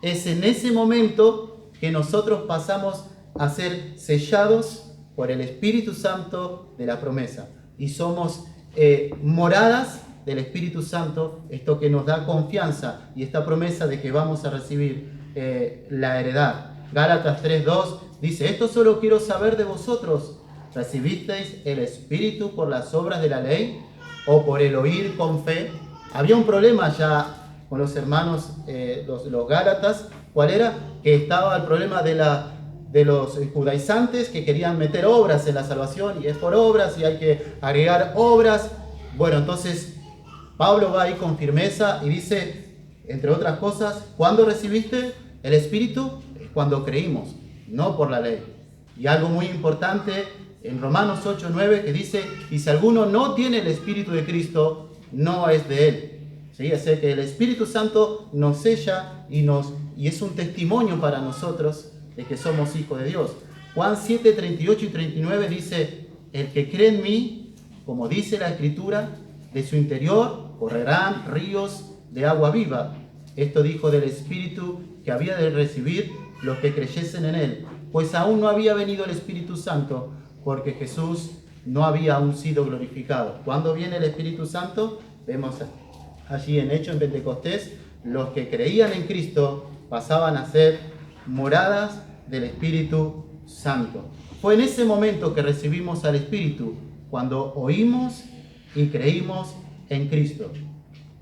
C: Es en ese momento que nosotros pasamos a ser sellados por el Espíritu Santo de la promesa. Y somos moradas del Espíritu Santo, esto que nos da confianza y esta promesa de que vamos a recibir la heredad. Gálatas 3:2 dice, esto solo quiero saber de vosotros, ¿recibisteis el Espíritu por las obras de la ley o por el oír con fe? Había un problema ya con los hermanos, los Gálatas. ¿Cuál era? Que estaba el problema de los judaizantes que querían meter obras en la salvación, y es por obras y hay que agregar obras. Bueno, entonces Pablo va ahí con firmeza y dice, entre otras cosas, ¿cuándo recibiste el Espíritu? Es cuando creímos, no por la ley. Y algo muy importante en Romanos 8:9 que dice, y si alguno no tiene el Espíritu de Cristo, no es de él. ¿Sí? Es que el Espíritu Santo nos sella y es un testimonio para nosotros de que somos hijos de Dios. Juan 7:38 y 39 dice, el que cree en mí, como dice la Escritura, de su interior correrán ríos de agua viva. Esto dijo del Espíritu que había de recibir los que creyesen en él, pues aún no había venido el Espíritu Santo, porque Jesús no había aún sido glorificado. ¿Cuándo viene el Espíritu Santo? Vemos allí en Hechos, en Pentecostés, los que creían en Cristo pasaban a ser moradas del Espíritu Santo. Fue en ese momento que recibimos al Espíritu, cuando oímos y creímos en Cristo.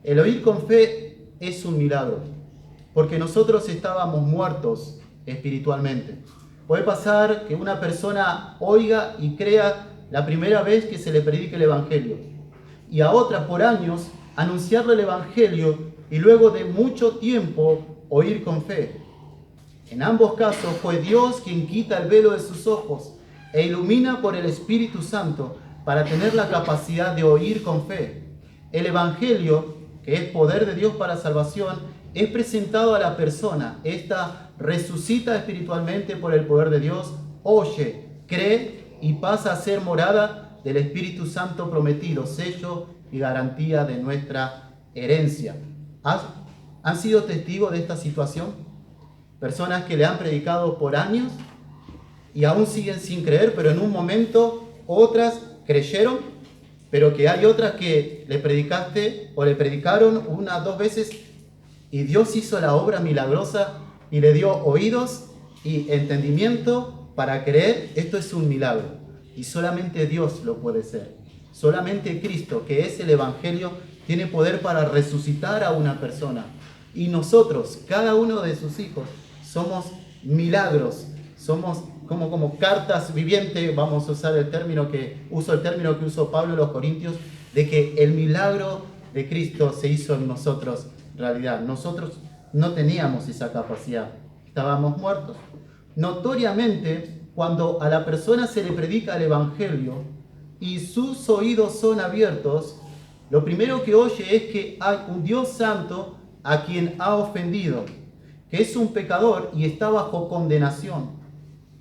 C: El oír con fe es un milagro, porque nosotros estábamos muertos espiritualmente. Puede pasar que una persona oiga y crea la primera vez que se le predique el Evangelio, y a otra por años anunciarle el Evangelio y luego de mucho tiempo oír con fe. En ambos casos fue Dios quien quita el velo de sus ojos e ilumina por el Espíritu Santo para tener la capacidad de oír con fe. El Evangelio, que es poder de Dios para salvación, es presentado a la persona. Esta resucita espiritualmente por el poder de Dios, oye, cree y pasa a ser morada del Espíritu Santo prometido, sello y garantía de nuestra herencia. ¿Han sido testigos de esta situación? Personas que le han predicado por años y aún siguen sin creer, pero en un momento otras creyeron, pero que hay otras que le predicaste o le predicaron 1 o 2 veces y Dios hizo la obra milagrosa y le dio oídos y entendimiento para creer. Esto es un milagro y solamente Dios lo puede hacer. Solamente Cristo, que es el Evangelio, tiene poder para resucitar a una persona. Y nosotros, cada uno de sus hijos, somos milagros, somos como cartas vivientes. Vamos a usar el término que usó Pablo en los Corintios, de que el milagro de Cristo se hizo en nosotros realidad. Nosotros no teníamos esa capacidad, estábamos muertos. Notoriamente, cuando a la persona se le predica el Evangelio y sus oídos son abiertos, lo primero que oye es que hay un Dios santo a quien ha ofendido, que es un pecador y está bajo condenación,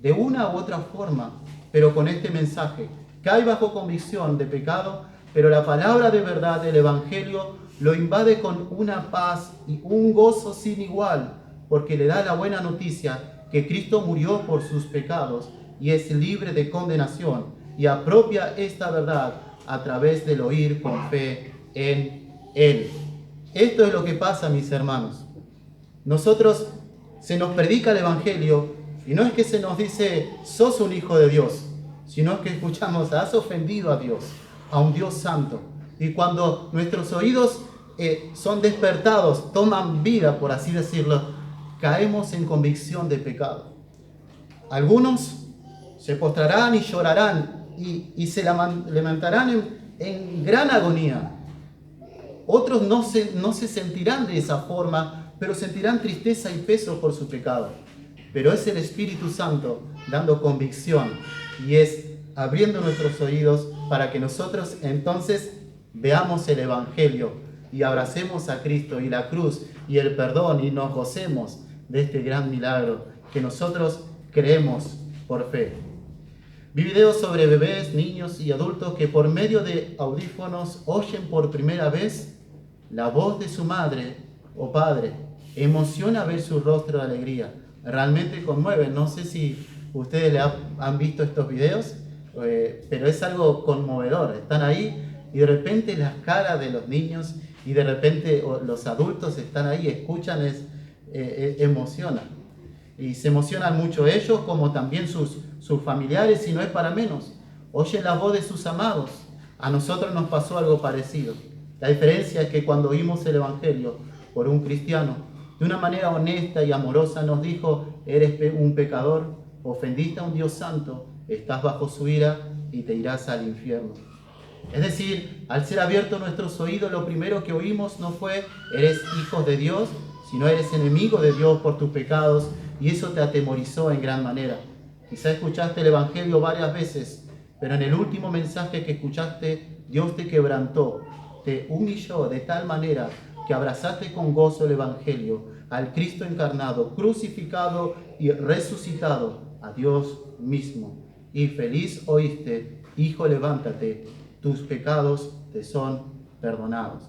C: de una u otra forma, pero con este mensaje, cae bajo convicción de pecado, pero la palabra de verdad del Evangelio lo invade con una paz y un gozo sin igual, porque le da la buena noticia que Cristo murió por sus pecados y es libre de condenación, y apropia esta verdad a través del oír con fe en Él. Esto es lo que pasa, mis hermanos. Nosotros se nos predica el Evangelio y no es que se nos dice, sos un hijo de Dios, sino que escuchamos, has ofendido a Dios, a un Dios santo. Y cuando nuestros oídos son despertados, toman vida, por así decirlo, caemos en convicción de pecado. Algunos se postrarán y llorarán y se levantarán en gran agonía. Otros no se sentirán de esa forma, pero sentirán tristeza y peso por su pecado. Pero es el Espíritu Santo dando convicción, y es abriendo nuestros oídos para que nosotros entonces veamos el Evangelio y abracemos a Cristo y la cruz y el perdón y nos gocemos de este gran milagro que nosotros creemos por fe. Vi videos sobre bebés, niños y adultos que por medio de audífonos oyen por primera vez la voz de su madre o padre. Emociona ver su rostro de alegría. Realmente conmueve. No sé si ustedes han visto estos videos, pero es algo conmovedor. Están ahí y de repente las caras de los niños y de repente los adultos están ahí, escuchan, emociona. Y se emocionan mucho ellos como también sus familiares, y no es para menos. Oyen la voz de sus amados. A nosotros nos pasó algo parecido. La diferencia es que cuando oímos el Evangelio por un cristiano, de una manera honesta y amorosa nos dijo: eres un pecador, ofendiste a un Dios santo, estás bajo su ira y te irás al infierno. Es decir, al ser abiertos nuestros oídos, lo primero que oímos no fue eres hijo de Dios, sino eres enemigo de Dios por tus pecados, y eso te atemorizó en gran manera. Quizá escuchaste el Evangelio varias veces, pero en el último mensaje que escuchaste, Dios te quebrantó, te humilló de tal manera que abrazaste con gozo el Evangelio, al Cristo encarnado, crucificado y resucitado, a Dios mismo. Y feliz oíste: hijo, levántate, tus pecados te son perdonados.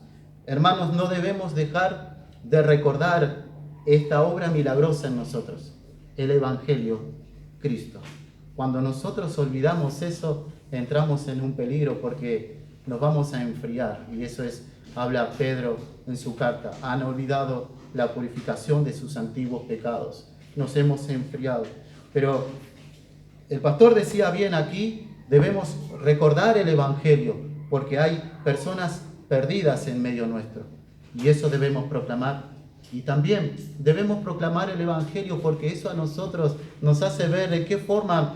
C: Hermanos, no debemos dejar de recordar esta obra milagrosa en nosotros, el Evangelio, Cristo. Cuando nosotros olvidamos eso, entramos en un peligro porque nos vamos a enfriar, y eso habla Pedro en su carta. Han olvidado la purificación de sus antiguos pecados. Nos hemos enfriado. Pero el pastor decía bien aquí, debemos recordar el Evangelio, porque hay personas perdidas en medio nuestro, y eso debemos proclamar. Y también debemos proclamar el Evangelio porque eso a nosotros nos hace ver de qué forma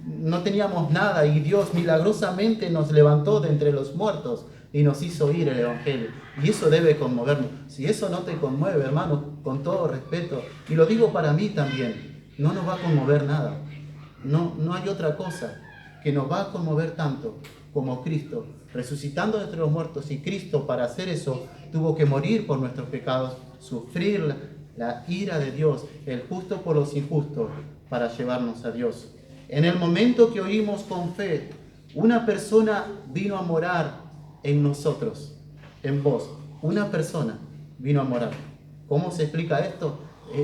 C: no teníamos nada y Dios milagrosamente nos levantó de entre los muertos y nos hizo oír el Evangelio. Y eso debe conmovernos. Si eso no te conmueve, hermano, con todo respeto, y lo digo para mí también, no nos va a conmover nada. No hay otra cosa que nos va a conmover tanto como Cristo resucitando entre los muertos. Y Cristo, para hacer eso, tuvo que morir por nuestros pecados, sufrir la ira de Dios, el justo por los injustos, para llevarnos a Dios. En el momento que oímos con fe, una persona vino a morar en nosotros, en vos. Una persona vino a morar. ¿Cómo se explica esto?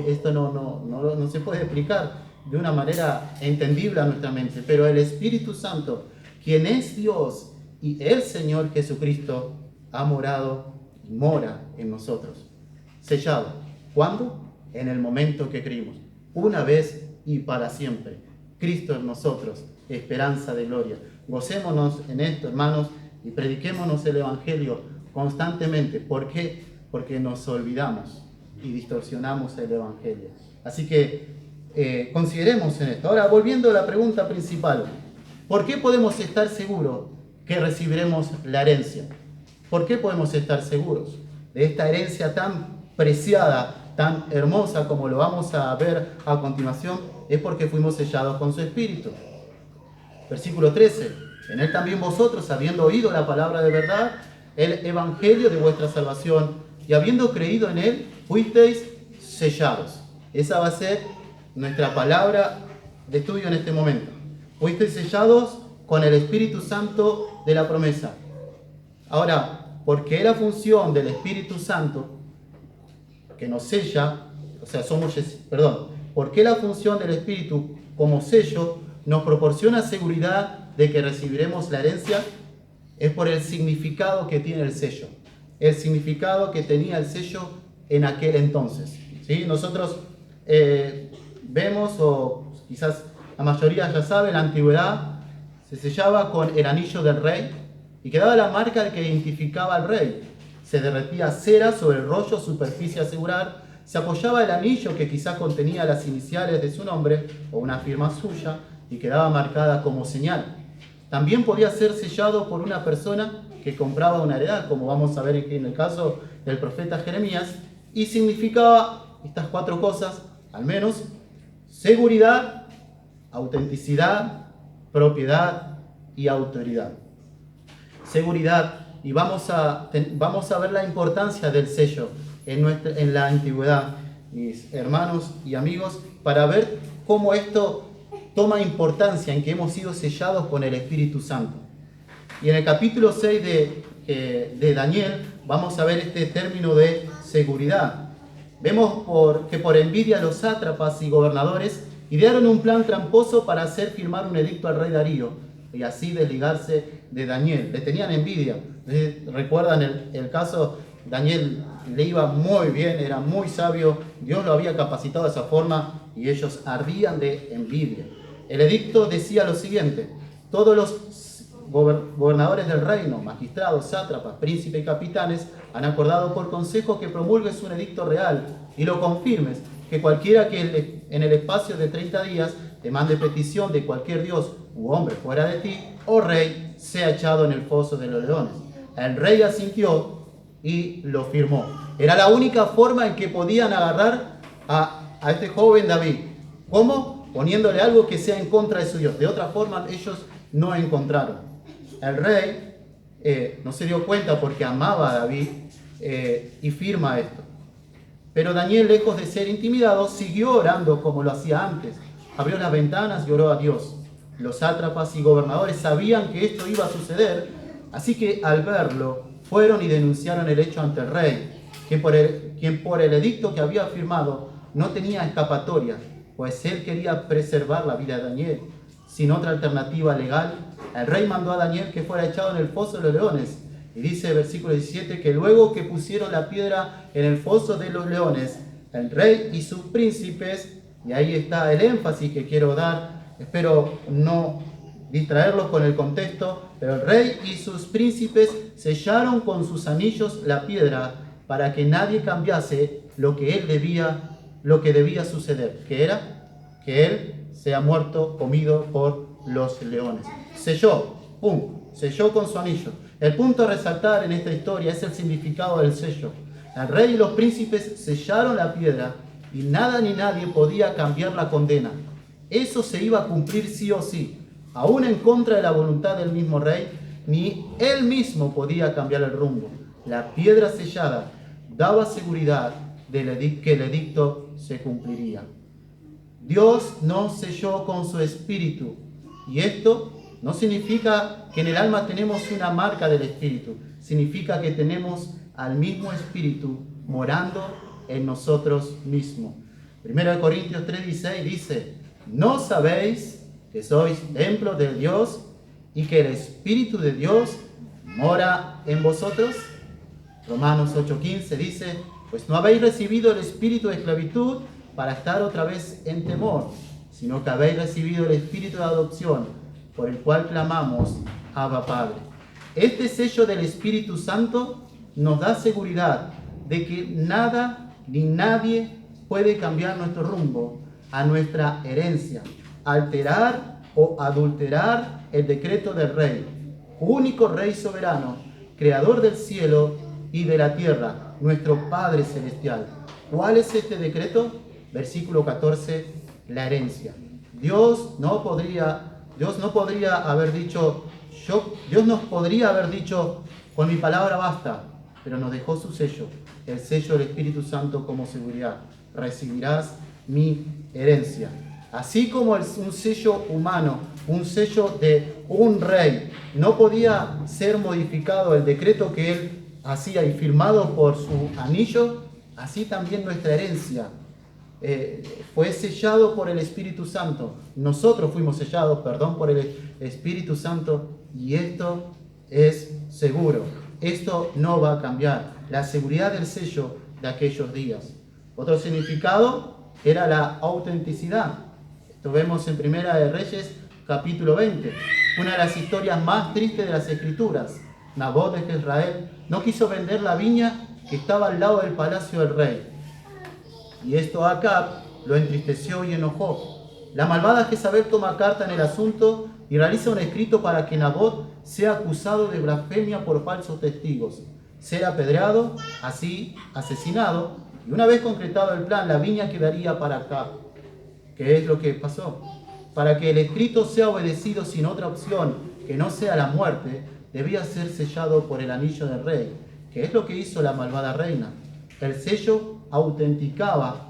C: Esto no se puede explicar de una manera entendible a nuestra mente, pero el Espíritu Santo, quien es Dios y el Señor Jesucristo, ha morado y mora en nosotros. Sellado. ¿Cuándo? En el momento que creímos. Una vez y para siempre. Cristo en nosotros, esperanza de gloria. Gocémonos en esto, hermanos, y prediquémonos el Evangelio constantemente. ¿Por qué? Porque nos olvidamos y distorsionamos el Evangelio. Así que consideremos en esto. Ahora, volviendo a la pregunta principal. ¿Por qué podemos estar seguros que recibiremos la herencia? ¿Por qué podemos estar seguros de esta herencia tan preciada, tan hermosa como lo vamos a ver a continuación? Es porque fuimos sellados con su Espíritu. Versículo 13. En él también vosotros, habiendo oído la palabra de verdad, el evangelio de vuestra salvación, y habiendo creído en él, fuisteis sellados. Esa va a ser nuestra palabra de estudio en este momento. Fuisteis sellados con el Espíritu Santo de la promesa. Ahora, ¿por qué la función del Espíritu Santo que nos sella, ¿por qué la función del Espíritu como sello nos proporciona seguridad de que recibiremos la herencia? Es por el significado que tiene el sello, el significado que tenía el sello en aquel entonces. ¿Sí? Nosotros vemos, o quizás la mayoría ya sabe, en la antigüedad se sellaba con el anillo del rey y quedaba la marca que identificaba al rey. Se derretía cera sobre el rollo, superficie a asegurar, se apoyaba el anillo que quizás contenía las iniciales de su nombre o una firma suya y quedaba marcada como señal. También podía ser sellado por una persona que compraba una heredad, como vamos a ver en el caso del profeta Jeremías, y significaba estas 4 cosas, al menos: seguridad, autenticidad, propiedad y autoridad. Seguridad, y vamos a ver la importancia del sello en la antigüedad, mis hermanos y amigos, para ver cómo esto toma importancia en que hemos sido sellados con el Espíritu Santo. Y en el capítulo 6 de Daniel vamos a ver este término de seguridad. Vemos que por envidia los sátrapas y gobernadores idearon un plan tramposo para hacer firmar un edicto al rey Darío y así desligarse de Daniel. Le tenían envidia. ¿Recuerdan el caso? Daniel le iba muy bien, era muy sabio, Dios lo había capacitado de esa forma y ellos ardían de envidia. El edicto decía lo siguiente: todos los gobernadores del reino, magistrados, sátrapas, príncipes y capitanes han acordado por consejo que promulgues un edicto real y lo confirmes, que cualquiera que en el espacio de 30 días te mande petición de cualquier dios u hombre fuera de ti, oh rey, sea echado en el foso de los leones. El rey asintió y lo firmó. Era la única forma en que podían agarrar a este joven David. ¿Cómo? Poniéndole algo que sea en contra de su Dios. De otra forma ellos no encontraron. El rey no se dio cuenta porque amaba a David y firma esto. Pero Daniel, lejos de ser intimidado, siguió orando como lo hacía antes. Abrió las ventanas y oró a Dios. Los sátrapas y gobernadores sabían que esto iba a suceder, así que al verlo fueron y denunciaron el hecho ante el rey, quien por el edicto que había firmado no tenía escapatoria, pues él quería preservar la vida de Daniel. Sin otra alternativa legal, el rey mandó a Daniel que fuera echado en el foso de los leones. Y dice el versículo 17 que luego que pusieron la piedra en el foso de los leones, el rey y sus príncipes, y ahí está el énfasis que quiero dar, espero no distraerlos con el contexto, pero el rey y sus príncipes sellaron con sus anillos la piedra para que nadie cambiase lo que debía suceder, que era que él sea muerto, comido por los leones. Selló, selló con su anillo. El punto a resaltar en esta historia es el significado del sello. El rey y los príncipes sellaron la piedra y nada ni nadie podía cambiar la condena. Eso se iba a cumplir sí o sí, aún en contra de la voluntad del mismo rey, ni él mismo podía cambiar el rumbo. La piedra sellada daba seguridad de que el edicto se cumpliría. Dios nos selló con su espíritu, y esto no significa que en el alma tenemos una marca del espíritu, significa que tenemos al mismo espíritu morando en nosotros mismos. 1 Corintios 3:16 dice: ¿no sabéis que sois templo de Dios y que el Espíritu de Dios mora en vosotros? Romanos 8:15 dice: pues no habéis recibido el espíritu de esclavitud para estar otra vez en temor, sino que habéis recibido el espíritu de adopción, por el cual clamamos: Abba, Padre. Este sello del Espíritu Santo nos da seguridad de que nada ni nadie puede cambiar nuestro rumbo a nuestra herencia, alterar o adulterar el decreto del Rey, único Rey soberano, creador del cielo y de la tierra, nuestro Padre celestial. ¿Cuál es este decreto? Versículo 14, la herencia. Dios nos podría haber dicho, con mi palabra basta, pero nos dejó su sello, el sello del Espíritu Santo como seguridad. Recibirás mi herencia. Así como un sello humano, un sello de un rey, no podía ser modificado el decreto que él hacía y firmado por su anillo, así también nuestra herencia fue sellado por el Espíritu Santo. Nosotros fuimos sellados, por el Espíritu Santo, y esto es seguro. Esto no va a cambiar. La seguridad del sello de aquellos días. Otro significado era la autenticidad. Esto vemos en Primera de Reyes, capítulo 20. Una de las historias más tristes de las Escrituras. Nabot de Jezreel no quiso vender la viña que estaba al lado del palacio del rey. Y esto a Acab lo entristeció y enojó. La malvada Jezabel toma carta en el asunto y realiza un escrito para que Nabot sea acusado de blasfemia por falsos testigos, ser apedreado, así asesinado, y una vez concretado el plan, la viña quedaría para Acab. ¿Qué es lo que pasó? para que el escrito sea obedecido sin otra opción que no sea la muerte, debía ser sellado por el anillo del rey, que es lo que hizo la malvada reina. El sello autenticaba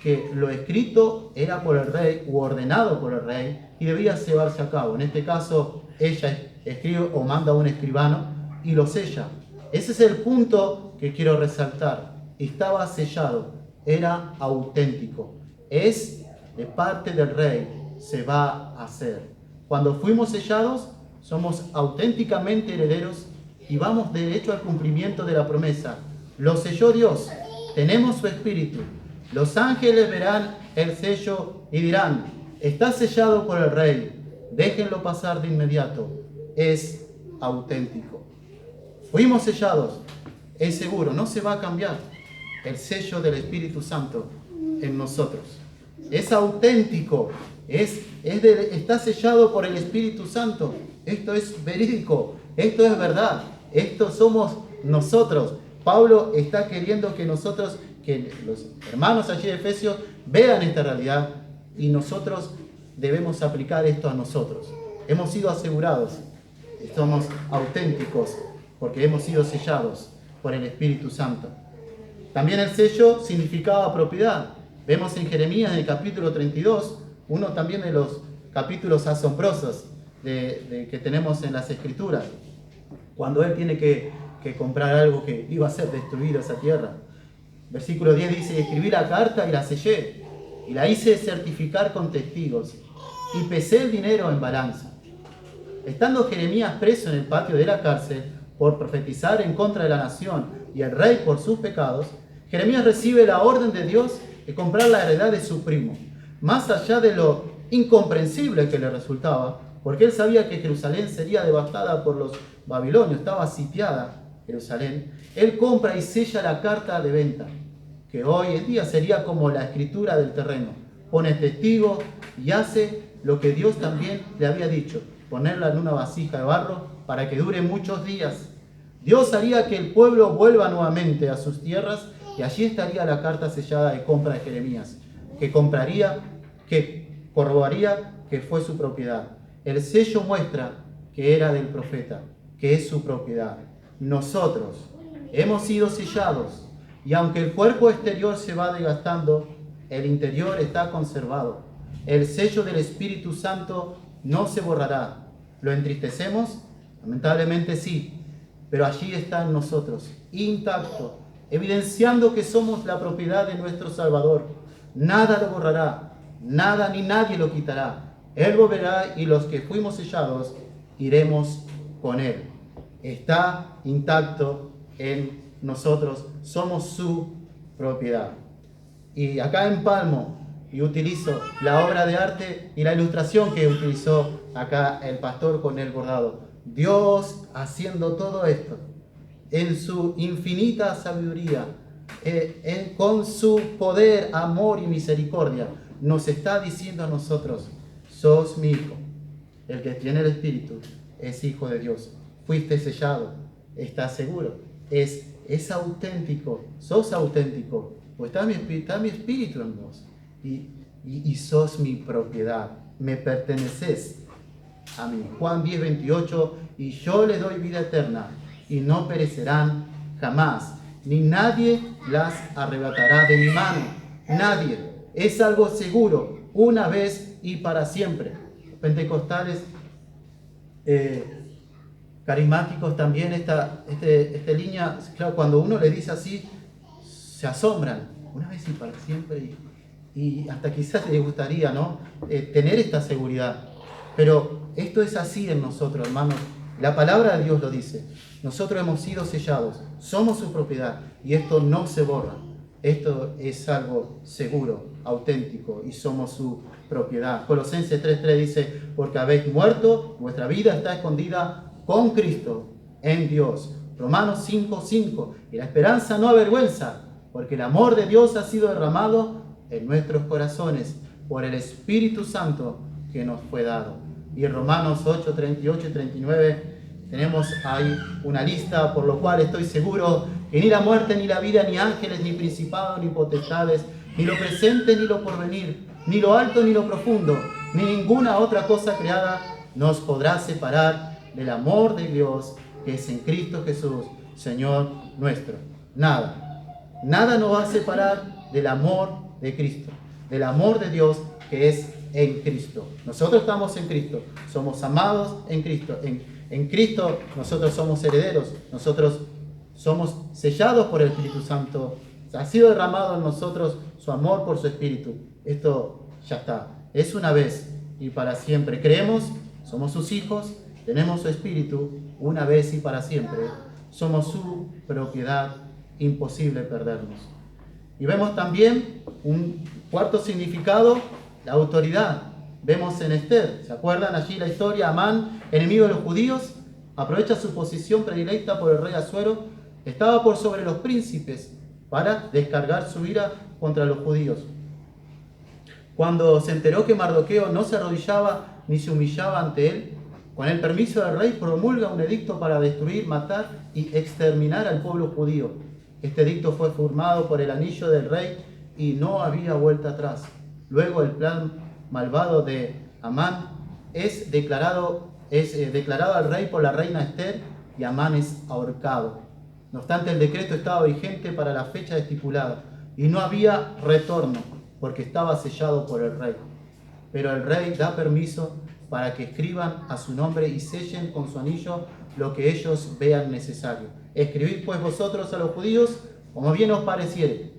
C: que lo escrito era por el rey u ordenado por el rey y debía llevarse a cabo. En este caso, ella escribe o manda a un escribano y lo sella. Ese es el punto que quiero resaltar. Estaba sellado, era auténtico. Es de parte del rey, se va a hacer. Cuando fuimos sellados, somos auténticamente herederos y vamos derecho al cumplimiento de la promesa. Lo selló Dios, tenemos su espíritu. Los ángeles verán el sello y dirán: está sellado por el rey, déjenlo pasar de inmediato. Es auténtico. Fuimos sellados, es seguro, no se va a cambiar el sello del Espíritu Santo en nosotros. Es auténtico, está sellado por el Espíritu Santo. Esto es verídico, esto es verdad, esto somos nosotros. Pablo está queriendo que nosotros, que los hermanos allí de Efesios vean esta realidad y nosotros debemos aplicar esto a nosotros. Hemos sido asegurados, somos auténticos porque hemos sido sellados por el Espíritu Santo. También el sello significaba propiedad. Vemos en Jeremías en el capítulo 32, uno también de los capítulos asombrosos que tenemos en las Escrituras, cuando él tiene que comprar algo que iba a ser destruido esa tierra. Versículo 10 dice: escribí la carta y la sellé, y la hice certificar con testigos, y pesé el dinero en balanza. Estando Jeremías preso en el patio de la cárcel por profetizar en contra de la nación y el rey por sus pecados, Jeremías recibe la orden de Dios de comprar la heredad de su primo, más allá de lo incomprensible que le resultaba, porque él sabía que Jerusalén sería devastada por los babilonios, estaba sitiada Jerusalén. Él compra y sella la carta de venta, que hoy en día sería como la escritura del terreno. Pone testigo y hace lo que Dios también le había dicho: ponerla en una vasija de barro para que dure muchos días. Dios haría que el pueblo vuelva nuevamente a sus tierras y allí estaría la carta sellada de compra de Jeremías, que corroboraría que fue su propiedad. El sello muestra que era del profeta, que es su propiedad. Nosotros hemos sido sellados y aunque el cuerpo exterior se va desgastando, el interior está conservado. El sello del Espíritu Santo no se borrará. ¿Lo entristecemos? Lamentablemente sí, pero allí está en nosotros, intacto, evidenciando que somos la propiedad de nuestro Salvador. Nada lo borrará, nada ni nadie lo quitará. Él volverá y los que fuimos sellados iremos con Él. Está intacto en nosotros, somos su propiedad. Y acá empalmo y utilizo la obra de arte y la ilustración que utilizó acá el pastor con el bordado. Dios haciendo todo esto en su infinita sabiduría, con su poder, amor y misericordia, nos está diciendo a nosotros: sos mi hijo. El que tiene el Espíritu es hijo de Dios. Fuiste sellado, estás seguro, es auténtico, sos auténtico, pues está mi espíritu en vos y sos mi propiedad, me perteneces a mí. Juan 10:28: y yo les doy vida eterna y no perecerán jamás, ni nadie las arrebatará de mi mano. Nadie. Es algo seguro, una vez y para siempre. Pentecostales, carismáticos también, esta línea, claro, cuando uno le dice así, se asombran, una vez y para siempre, y hasta quizás les gustaría, ¿no?, tener esta seguridad. Pero esto es así en nosotros, hermanos. La palabra de Dios lo dice. Nosotros hemos sido sellados, somos su propiedad, y esto no se borra. Esto es algo seguro, auténtico, y somos su propiedad. Colosenses 3:3 dice: porque habéis muerto, vuestra vida está escondida con Cristo en Dios. Romanos 5:5: y la esperanza no avergüenza, porque el amor de Dios ha sido derramado en nuestros corazones por el Espíritu Santo que nos fue dado. Y en Romanos 8:38 y 39 tenemos ahí una lista: por lo cual estoy seguro que ni la muerte, ni la vida, ni ángeles, ni principados, ni potestades, ni lo presente, ni lo porvenir, ni lo alto, ni lo profundo, ni ninguna otra cosa creada nos podrá separar del amor de Dios que es en Cristo Jesús, Señor nuestro. Nada nos va a separar del amor de Cristo, del amor de Dios que es en Cristo. Nosotros estamos en Cristo, somos amados en Cristo. En Cristo nosotros somos herederos, nosotros somos sellados por el Espíritu Santo. Ha sido derramado en nosotros su amor por su Espíritu. Esto ya está, es una vez y para siempre. Creemos, somos sus hijos, tenemos su Espíritu una vez y para siempre. Somos su propiedad, imposible perdernos. Y vemos también un cuarto significado, la autoridad. Vemos en Esther, ¿se acuerdan allí la historia? Amán, enemigo de los judíos, aprovecha su posición predilecta por el rey Asuero, estaba por sobre los príncipes para descargar su ira contra los judíos. Cuando se enteró que Mardoqueo no se arrodillaba ni se humillaba ante él, con el permiso del rey promulga un edicto para destruir, matar y exterminar al pueblo judío. Este edicto fue firmado por el anillo del rey y no había vuelta atrás. Luego el plan malvado de Amán es declarado al rey por la reina Esther y Amán es ahorcado. No obstante, el decreto estaba vigente para la fecha estipulada y no había retorno porque estaba sellado por el rey. Pero el rey da permiso para que escriban a su nombre y sellen con su anillo lo que ellos vean necesario. Escribid pues vosotros a los judíos como bien os pareciere,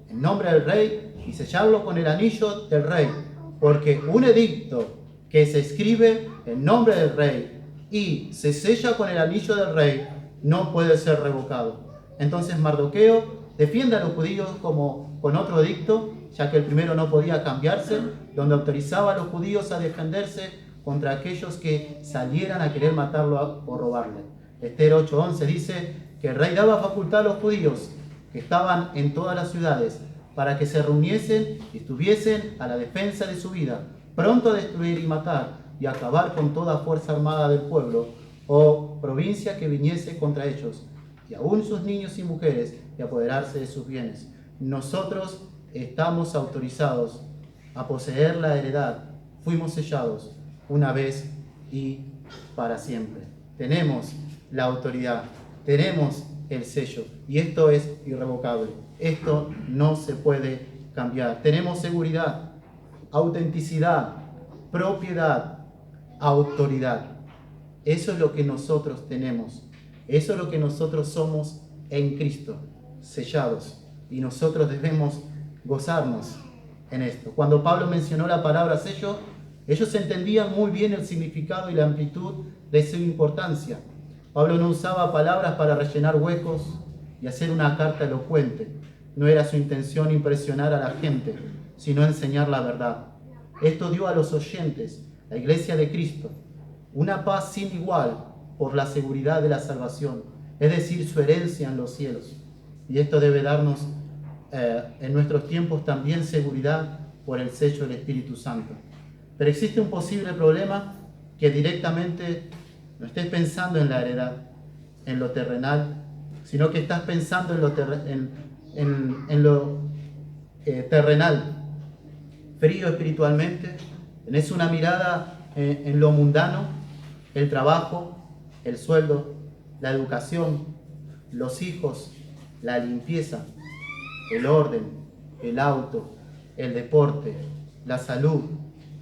C: en nombre del rey, y sellarlo con el anillo del rey, porque un edicto que se escribe en nombre del rey y se sella con el anillo del rey no puede ser revocado. Entonces Mardoqueo defiende a los judíos como con otro edicto, ya que el primero no podía cambiarse, donde autorizaba a los judíos a defenderse contra aquellos que salieran a querer matarlo o robarle. Esther 8:11 dice que el rey daba facultad a los judíos que estaban en todas las ciudades para que se reuniesen y estuviesen a la defensa de su vida, pronto a destruir y matar y acabar con toda fuerza armada del pueblo o provincia que viniese contra ellos, y aún sus niños y mujeres, y apoderarse de sus bienes. Nosotros estamos autorizados a poseer la heredad, fuimos sellados una vez y para siempre. Tenemos la autoridad, tenemos el sello, y esto es irrevocable. Esto no se puede cambiar. Tenemos seguridad, autenticidad, propiedad, autoridad. Eso es lo que nosotros tenemos. Eso es lo que nosotros somos en Cristo, sellados. Y nosotros debemos gozarnos en esto. Cuando Pablo mencionó la palabra sello, ellos entendían muy bien el significado y la amplitud de su importancia. Pablo no usaba palabras para rellenar huecos y hacer una carta elocuente. No era su intención impresionar a la gente, sino enseñar la verdad. Esto dio a los oyentes, la iglesia de Cristo, una paz sin igual por la seguridad de la salvación, es decir, su herencia en los cielos. Y esto debe darnos en nuestros tiempos también seguridad por el sello del Espíritu Santo. Pero existe un posible problema, que directamente no estés pensando en la heredad, en lo terrenal, sino que estás pensando en lo terrenal, frío espiritualmente, tenés una mirada en lo mundano, el trabajo, el sueldo, la educación, los hijos, la limpieza, el orden, el auto, el deporte, la salud,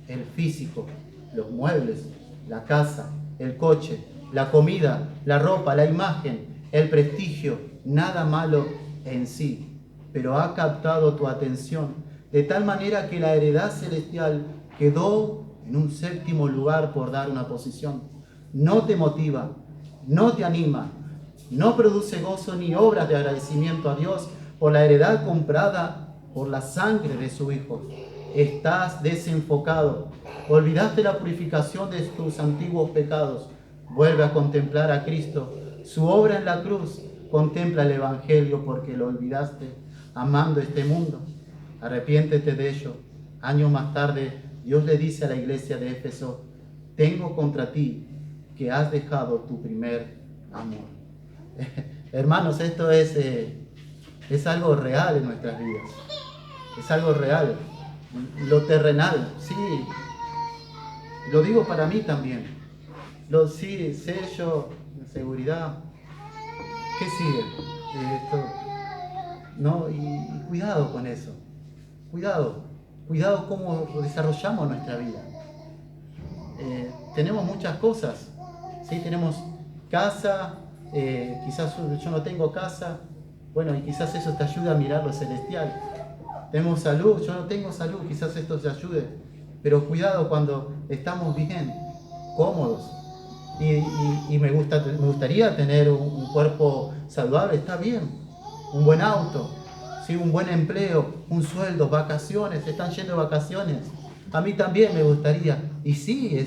C: el físico, los muebles, la casa, el coche, la comida, la ropa, la imagen, el prestigio, nada malo en sí, pero ha captado tu atención de tal manera que la heredad celestial quedó en un séptimo lugar por dar una posición. No te motiva, no te anima, no produce gozo ni obras de agradecimiento a Dios por la heredad comprada por la sangre de su Hijo. Estás desenfocado, olvidaste la purificación de tus antiguos pecados. Vuelve a contemplar a Cristo, su obra en la cruz. Contempla el Evangelio porque lo olvidaste amando este mundo. Arrepiéntete de ello. Años más tarde, Dios le dice a la iglesia de Éfeso: tengo contra ti que has dejado tu primer amor. Hermanos, esto es algo real en nuestras vidas. Es algo real. Lo terrenal, sí, Lo digo para mí también. Sí, sello, seguridad. ¿Qué sigue? Esto, ¿no? Y cuidado con eso. Cuidado cómo desarrollamos nuestra vida. Tenemos muchas cosas. ¿Sí? Tenemos casa, quizás yo no tengo casa. Bueno, y quizás eso te ayude a mirar lo celestial. Tenemos salud, yo no tengo salud, quizás esto te ayude. Pero cuidado cuando estamos bien, cómodos. Y me gustaría tener un cuerpo saludable, está bien. Un buen auto, ¿sí? Un buen empleo, un sueldo, vacaciones, están yendo de vacaciones. A mí también me gustaría. Y sí,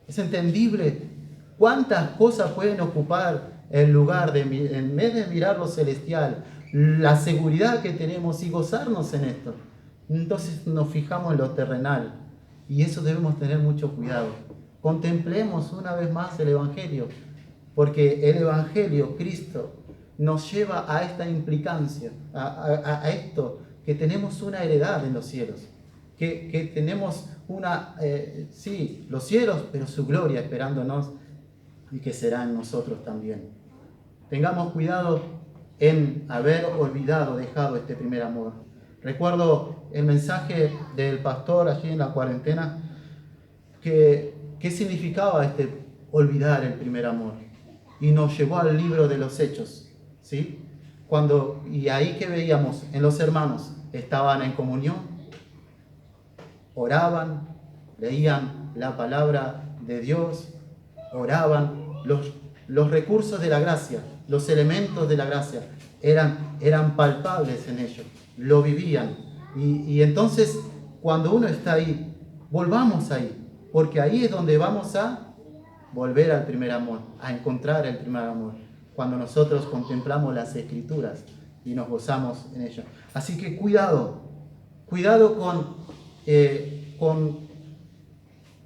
C: es entendible cuántas cosas pueden ocupar el lugar en vez de mirar lo celestial, la seguridad que tenemos y gozarnos en esto. Entonces nos fijamos en lo terrenal y eso debemos tener mucho cuidado. Contemplemos una vez más el Evangelio, porque el Evangelio, Cristo, nos lleva a esta implicancia, a esto, que tenemos una heredad en los cielos, que tenemos sí, los cielos, pero su gloria esperándonos y que será en nosotros también. Tengamos cuidado en haber olvidado, dejado este primer amor. Recuerdo el mensaje del pastor allí en la cuarentena, ¿qué significaba olvidar el primer amor? Y nos llevó al libro de los Hechos, ¿sí? Y ahí que veíamos en los hermanos, estaban en comunión, oraban, leían la palabra de Dios, oraban, los recursos de la gracia, los elementos de la gracia eran palpables en ellos, lo vivían. Y entonces, cuando uno está ahí, volvamos ahí, porque ahí es donde vamos a volver al primer amor, a encontrar el primer amor, cuando nosotros contemplamos las Escrituras y nos gozamos en ellas. Así que cuidado con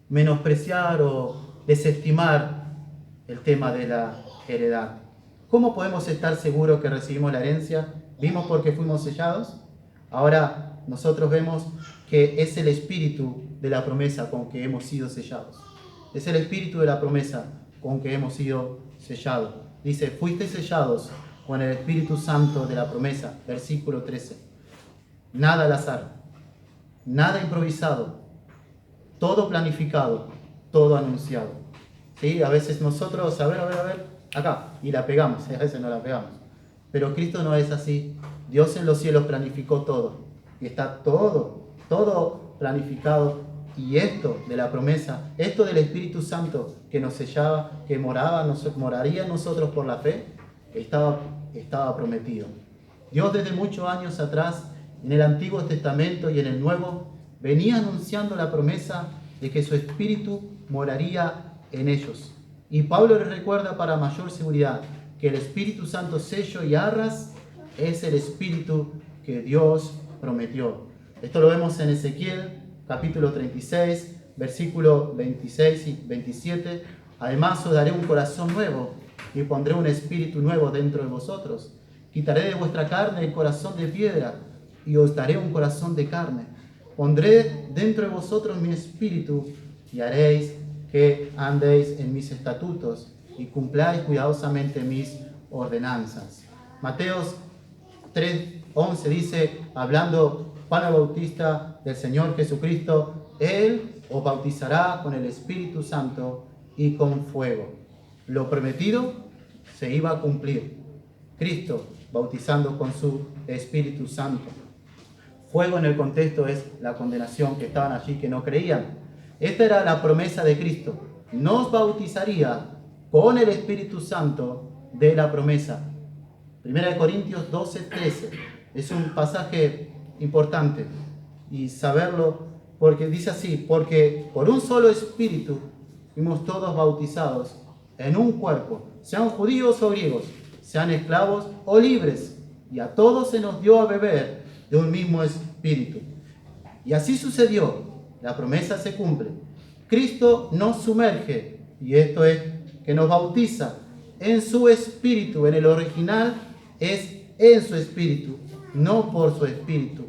C: menospreciar o desestimar el tema de la heredad. ¿Cómo podemos estar seguros que recibimos la herencia? Vimos porque fuimos sellados. Ahora nosotros vemos que es el espíritu de la promesa con que hemos sido sellados. Es el espíritu de la promesa con que hemos sido sellados. Dice, fuiste sellados con el Espíritu Santo de la promesa, versículo 13. Nada al azar, nada improvisado, todo planificado, todo anunciado. ¿Sí? A veces nosotros, a ver, acá, y la pegamos, a veces no la pegamos. Pero Cristo no es así. Dios en los cielos planificó todo. Y está todo planificado. Y esto de la promesa, esto del Espíritu Santo que nos sellaba, que moraría en nosotros por la fe, estaba prometido. Dios desde muchos años atrás, en el Antiguo Testamento y en el Nuevo, venía anunciando la promesa de que su Espíritu moraría en ellos. Y Pablo les recuerda para mayor seguridad que el Espíritu Santo, sello y arras es el Espíritu que Dios prometió. Esto lo vemos en Ezequiel capítulo 36, versículos 26 y 27. Además os daré un corazón nuevo y pondré un espíritu nuevo dentro de vosotros. Quitaré de vuestra carne el corazón de piedra y os daré un corazón de carne. Pondré dentro de vosotros mi espíritu y haréis que andéis en mis estatutos y cumpláis cuidadosamente mis ordenanzas. Mateos 3:11 dice, hablando Juan el Bautista del Señor Jesucristo, Él os bautizará con el Espíritu Santo y con fuego. Lo prometido se iba a cumplir. Cristo bautizando con su Espíritu Santo. Fuego en el contexto es la condenación, que estaban allí que no creían. Esta era la promesa de Cristo. Nos bautizaría con el Espíritu Santo de la promesa. 1 Corintios 12:13. Es un pasaje importante y saberlo, porque dice así, porque por un solo espíritu fuimos todos bautizados en un cuerpo, sean judíos o griegos, sean esclavos o libres, y a todos se nos dio a beber de un mismo espíritu. Y así sucedió, la promesa se cumple. Cristo nos sumerge, y esto es que nos bautiza en su espíritu. En el original es en su espíritu, no por su espíritu.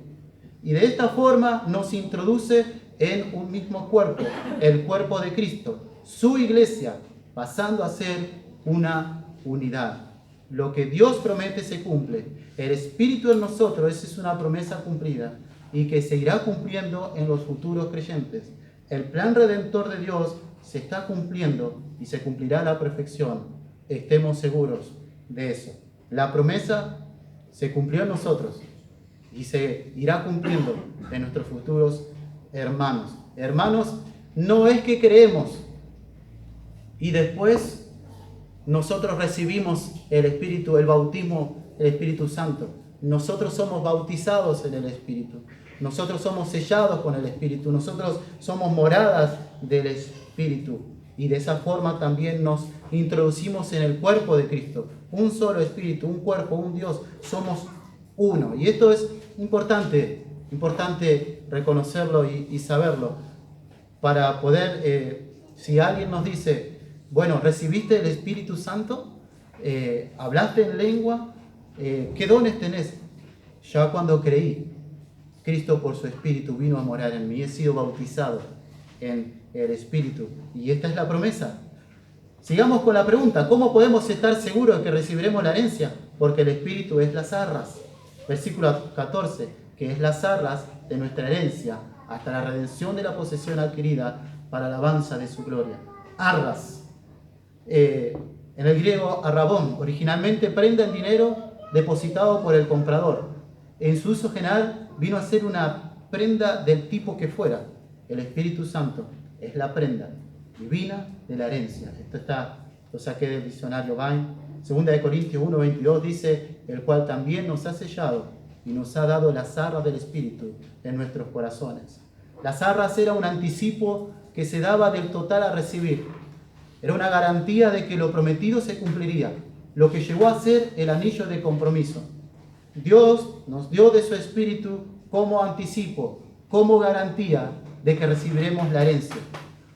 C: Y de esta forma nos introduce en un mismo cuerpo, el cuerpo de Cristo, su iglesia, pasando a ser una unidad. Lo que Dios promete se cumple. El Espíritu en nosotros, esa es una promesa cumplida y que se irá cumpliendo en los futuros creyentes. El plan redentor de Dios se está cumpliendo y se cumplirá a la perfección. Estemos seguros de eso. La promesa se cumplió en nosotros y se irá cumpliendo en nuestros futuros hermanos. Hermanos, no es que creemos y después nosotros recibimos el Espíritu, el bautismo, el Espíritu Santo. Nosotros somos bautizados en el Espíritu. Nosotros somos sellados con el Espíritu. Nosotros somos moradas del Espíritu. Y de esa forma también nos introducimos en el cuerpo de Cristo. Un solo Espíritu, un cuerpo, un Dios. Somos uno. Y esto es importante reconocerlo y saberlo. Para poder, si alguien nos dice, bueno, ¿recibiste el Espíritu Santo? ¿Hablaste en lengua? ¿Qué dones tenés? Ya cuando creí, Cristo por su Espíritu vino a morar en mí. He sido bautizado en el Espíritu. Y esta es la promesa. Sigamos con la pregunta. ¿Cómo podemos estar seguros de que recibiremos la herencia? Porque el Espíritu es las arras. Versículo 14, que es las arras de nuestra herencia, hasta la redención de la posesión adquirida para la alabanza de su gloria. Arras. En el griego, arrabón, originalmente prenda en dinero depositado por el comprador. En su uso general vino a ser una prenda del tipo que fuera. El Espíritu Santo es la prenda divina de la herencia. Lo saqué del diccionario Vine. 2 Corintios 1:22 dice, el cual también nos ha sellado y nos ha dado las arras del Espíritu en nuestros corazones. Las arras era un anticipo que se daba del total a recibir. Era una garantía de que lo prometido se cumpliría, lo que llegó a ser el anillo de compromiso. Dios nos dio de su Espíritu como anticipo, como garantía de que recibiremos la herencia.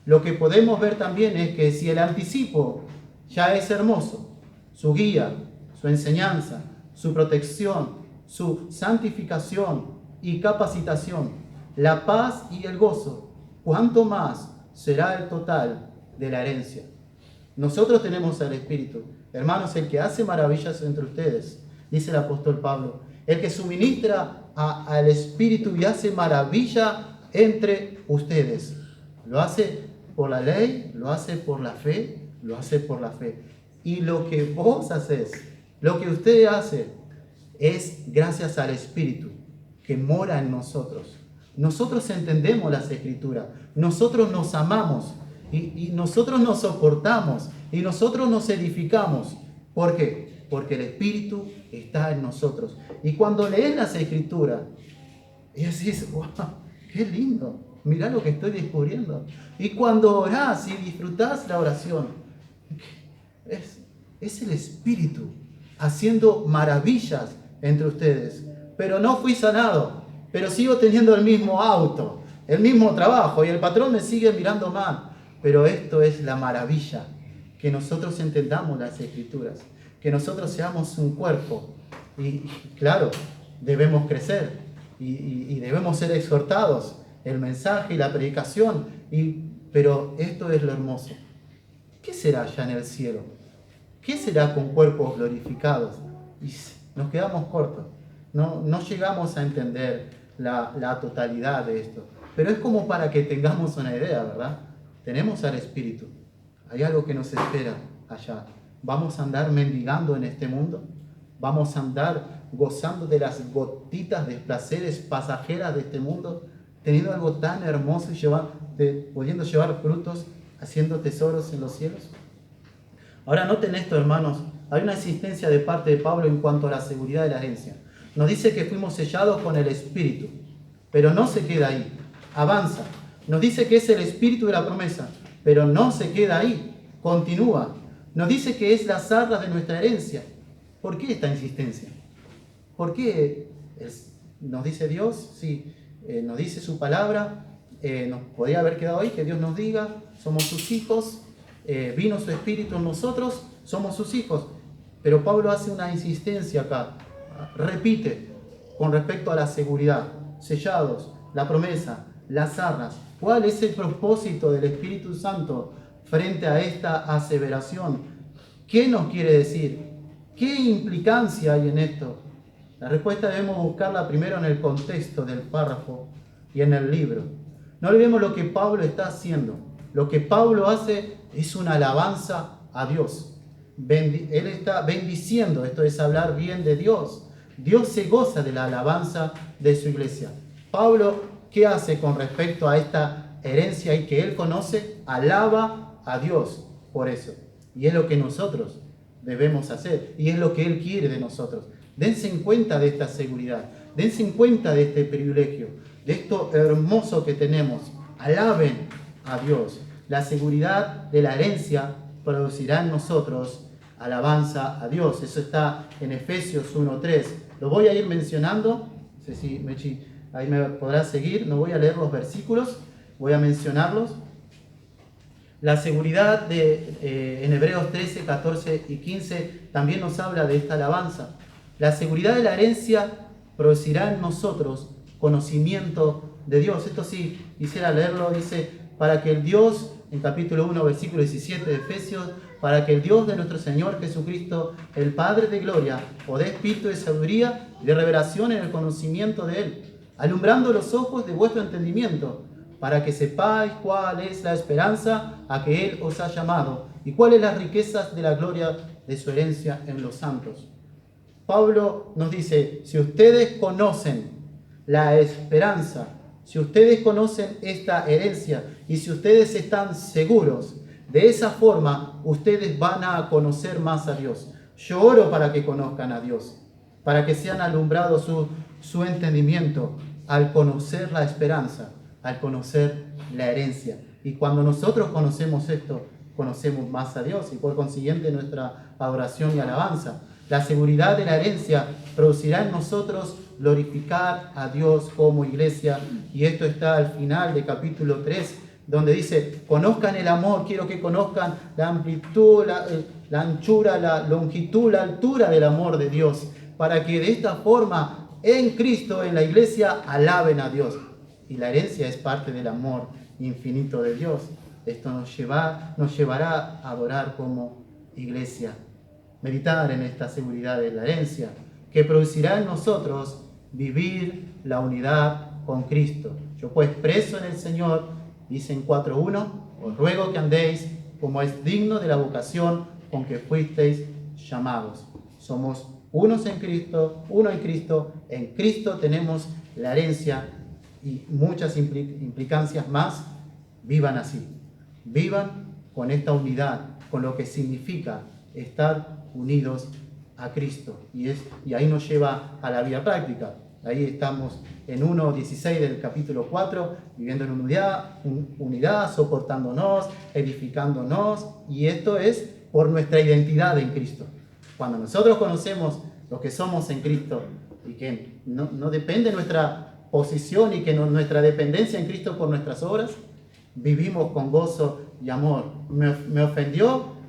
C: Lo que podemos ver también es que si el anticipo ya es hermoso, su guía, su enseñanza, su protección, su santificación y capacitación, la paz y el gozo, ¿cuánto más será el total de la herencia? Nosotros tenemos al Espíritu. Hermanos, el que hace maravillas entre ustedes, dice el apóstol Pablo, el que suministra al Espíritu y hace maravilla entre ustedes. Lo hace por la ley, lo hace por la fe, lo hace por la fe. Y lo que vos haces, lo que usted hace, es gracias al Espíritu que mora en nosotros. Nosotros entendemos las Escrituras, nosotros nos amamos y nosotros nos soportamos y nosotros nos edificamos. ¿Por qué? Porque el Espíritu está en nosotros. Y cuando lees las Escrituras, y decís, wow, qué lindo, mirá lo que estoy descubriendo. Y cuando orás y disfrutás la oración, es el Espíritu haciendo maravillas entre ustedes. Pero no fui sanado, pero sigo teniendo el mismo auto, el mismo trabajo, y el patrón me sigue mirando mal. Pero esto es la maravilla, que nosotros entendamos las Escrituras, que nosotros seamos un cuerpo. Y claro, debemos crecer y debemos ser exhortados, el mensaje y la predicación, pero esto es lo hermoso. ¿Qué será allá en el cielo? ¿Qué será con cuerpos glorificados? Y nos quedamos cortos, no llegamos a entender la totalidad de esto, pero es como para que tengamos una idea, ¿verdad? Tenemos al Espíritu, hay algo que nos espera allá. ¿Vamos a andar mendigando en este mundo? ¿Vamos a andar gozando de las gotitas de placeres pasajeras de este mundo? Teniendo algo tan hermoso y pudiendo llevar frutos, haciendo tesoros en los cielos. Ahora noten esto, hermanos, hay una insistencia de parte de Pablo en cuanto a la seguridad de la herencia. Nos dice que fuimos sellados con el Espíritu, pero no se queda ahí, avanza. Nos dice que es el Espíritu de la promesa, pero no se queda ahí, continúa. Nos dice que es las arras de nuestra herencia. ¿Por qué esta insistencia? ¿Por qué nos dice Dios? Sí, nos dice su palabra, nos podría haber quedado ahí, que Dios nos diga, somos sus hijos, vino su Espíritu en nosotros, somos sus hijos. Pero Pablo hace una insistencia acá, repite con respecto a la seguridad, sellados, la promesa, las arras. ¿Cuál es el propósito del Espíritu Santo frente a esta aseveración? ¿Qué nos quiere decir? ¿Qué implicancia hay en esto? La respuesta debemos buscarla primero en el contexto del párrafo y en el libro. No olvidemos lo que Pablo está haciendo. Lo que Pablo hace es una alabanza a Dios. Él está bendiciendo, esto es hablar bien de Dios. Dios se goza de la alabanza de su iglesia. Pablo, ¿qué hace con respecto a esta herencia y que él conoce? Alaba a Dios por eso. Y es lo que nosotros debemos hacer. Y es lo que él quiere de nosotros. Dense en cuenta de esta seguridad. Dense en cuenta de este privilegio. De esto hermoso que tenemos. Alaben a Dios. La seguridad de la herencia producirá en nosotros alabanza a Dios. Eso está en Efesios 1:3. Lo voy a ir mencionando. No sé si Mechi ahí me podrás seguir. No voy a leer los versículos. Voy a mencionarlos. La seguridad en Hebreos 13, 14 y 15 también nos habla de esta alabanza. La seguridad de la herencia producirá en nosotros conocimiento de Dios. Esto sí, quisiera leerlo, dice, para que el Dios, en capítulo 1, versículo 17 de Efesios, para que el Dios de nuestro Señor Jesucristo, el Padre de gloria, os dé espíritu de sabiduría y de revelación en el conocimiento de Él, alumbrando los ojos de vuestro entendimiento, para que sepáis cuál es la esperanza a que Él os ha llamado y cuáles las riquezas de la gloria de su herencia en los santos. Pablo nos dice, si ustedes conocen la esperanza, si ustedes conocen esta herencia y si ustedes están seguros, de esa forma ustedes van a conocer más a Dios. Yo oro para que conozcan a Dios, para que sean alumbrados su entendimiento al conocer la esperanza, al conocer la herencia. Y cuando nosotros conocemos esto, conocemos más a Dios y por consiguiente nuestra adoración y alabanza. La seguridad de la herencia producirá en nosotros glorificar a Dios como iglesia. Y esto está al final de capítulo 3, donde dice, conozcan el amor, quiero que conozcan la amplitud, la anchura, la longitud, la altura del amor de Dios, para que de esta forma en Cristo, en la iglesia, alaben a Dios. Y la herencia es parte del amor infinito de Dios. Esto nos llevará a adorar como iglesia. Meditar en esta seguridad de la herencia, que producirá en nosotros vivir la unidad con Cristo. Yo pues preso en el Señor, dice en 4:1, os ruego que andéis como es digno de la vocación con que fuisteis llamados. Somos unos en Cristo, uno en Cristo. En Cristo tenemos la herencia y muchas implicancias más. Vivan así. Vivan con esta unidad, con lo que significa estar unidos a Cristo. Y ahí nos lleva a la vida práctica. Ahí estamos en 1:16 del capítulo 4, viviendo en unidad, soportándonos, edificándonos. Y esto es por nuestra identidad en Cristo. Cuando nosotros conocemos lo que somos en Cristo y que no depende nuestra posición y que nuestra dependencia en Cristo por nuestras obras, vivimos con gozo y amor. Me ofendió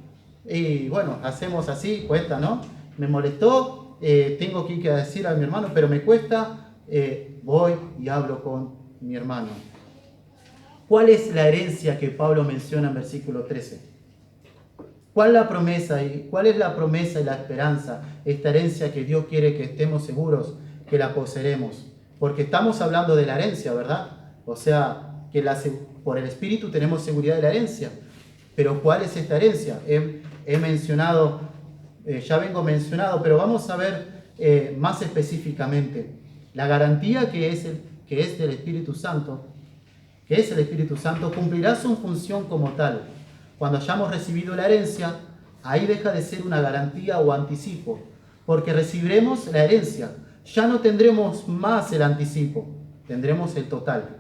C: y bueno, hacemos así, cuesta, ¿no? Me molestó, tengo que ir a decir a mi hermano, pero me cuesta, voy y hablo con mi hermano. ¿Cuál es la herencia que Pablo menciona en versículo 13? ¿Cuál es la promesa y la esperanza? Esta herencia que Dios quiere que estemos seguros que la poseeremos. Porque estamos hablando de la herencia, ¿verdad? O sea, que por el Espíritu tenemos seguridad de la herencia. Pero ¿cuál es esta herencia? He mencionado, ya vengo mencionado, pero vamos a ver más específicamente. La garantía que es del Espíritu Santo, que es el Espíritu Santo, cumplirá su función como tal. Cuando hayamos recibido la herencia, ahí deja de ser una garantía o anticipo, porque recibiremos la herencia. Ya no tendremos más el anticipo, tendremos el total.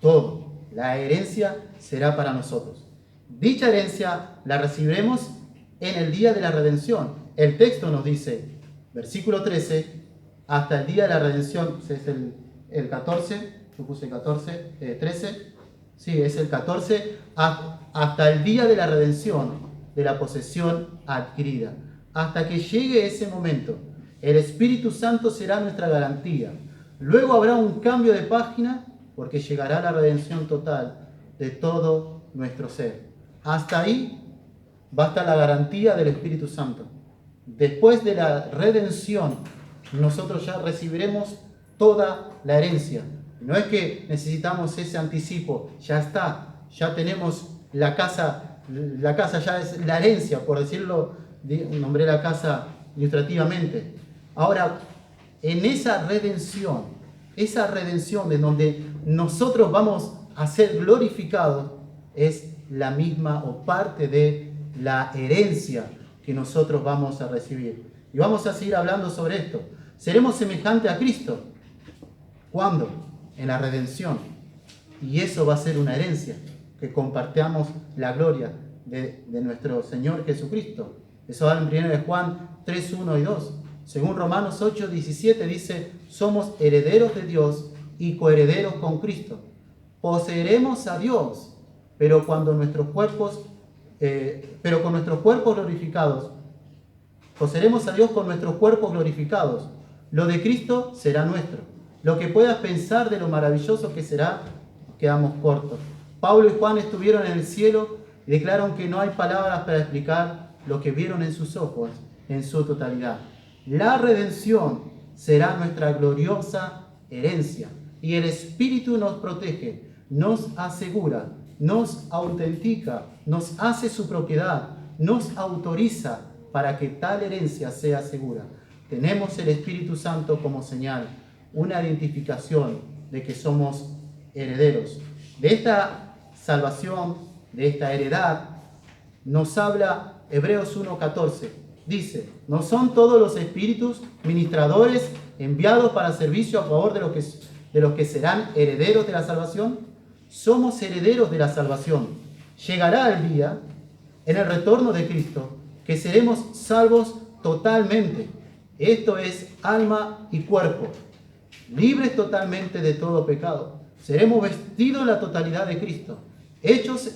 C: Todo. La herencia será para nosotros. Dicha herencia la recibiremos en el día de la redención. El texto nos dice, versículo 13, hasta el día de la redención, es el 14, yo puse 14, 13, sí, es el 14, hasta el día de la redención, de la posesión adquirida. Hasta que llegue ese momento, el Espíritu Santo será nuestra garantía. Luego habrá un cambio de página porque llegará la redención total de todo nuestro ser. Hasta ahí basta la garantía del Espíritu Santo. Después de la redención, nosotros ya recibiremos toda la herencia. No es que necesitamos ese anticipo, ya está, ya tenemos la casa ya es la herencia, por decirlo, nombré la casa ilustrativamente. Ahora, en esa redención de donde nosotros vamos a ser glorificados, es la misma o parte de la herencia que nosotros vamos a recibir. Y vamos a seguir hablando sobre esto. Seremos semejantes a Cristo. ¿Cuándo? En la redención. Y eso va a ser una herencia, que compartamos la gloria de nuestro Señor Jesucristo. Eso va en 1 Juan 3, 1 y 2. Según Romanos 8, 17 dice, somos herederos de Dios y coherederos con Cristo. Poseeremos a Dios, pero con nuestros cuerpos glorificados. Poseeremos a Dios con nuestros cuerpos glorificados. Lo de Cristo será nuestro. Lo que puedas pensar de lo maravilloso que será, quedamos cortos. Pablo y Juan estuvieron en el cielo y declararon que no hay palabras para explicar lo que vieron en sus ojos en su totalidad. La redención será nuestra gloriosa herencia y el Espíritu nos protege, nos asegura, nos autentica, nos hace su propiedad, nos autoriza para que tal herencia sea segura. Tenemos el Espíritu Santo como señal, una identificación de que somos herederos. De esta salvación, de esta heredad, nos habla Hebreos 1:14. Dice, ¿no son todos los espíritus ministradores enviados para servicio a favor de los que serán herederos de la salvación? Somos herederos de la salvación. Llegará el día, en el retorno de Cristo, que seremos salvos totalmente. Esto es alma y cuerpo, libres totalmente de todo pecado. Seremos vestidos en la totalidad de Cristo, hechos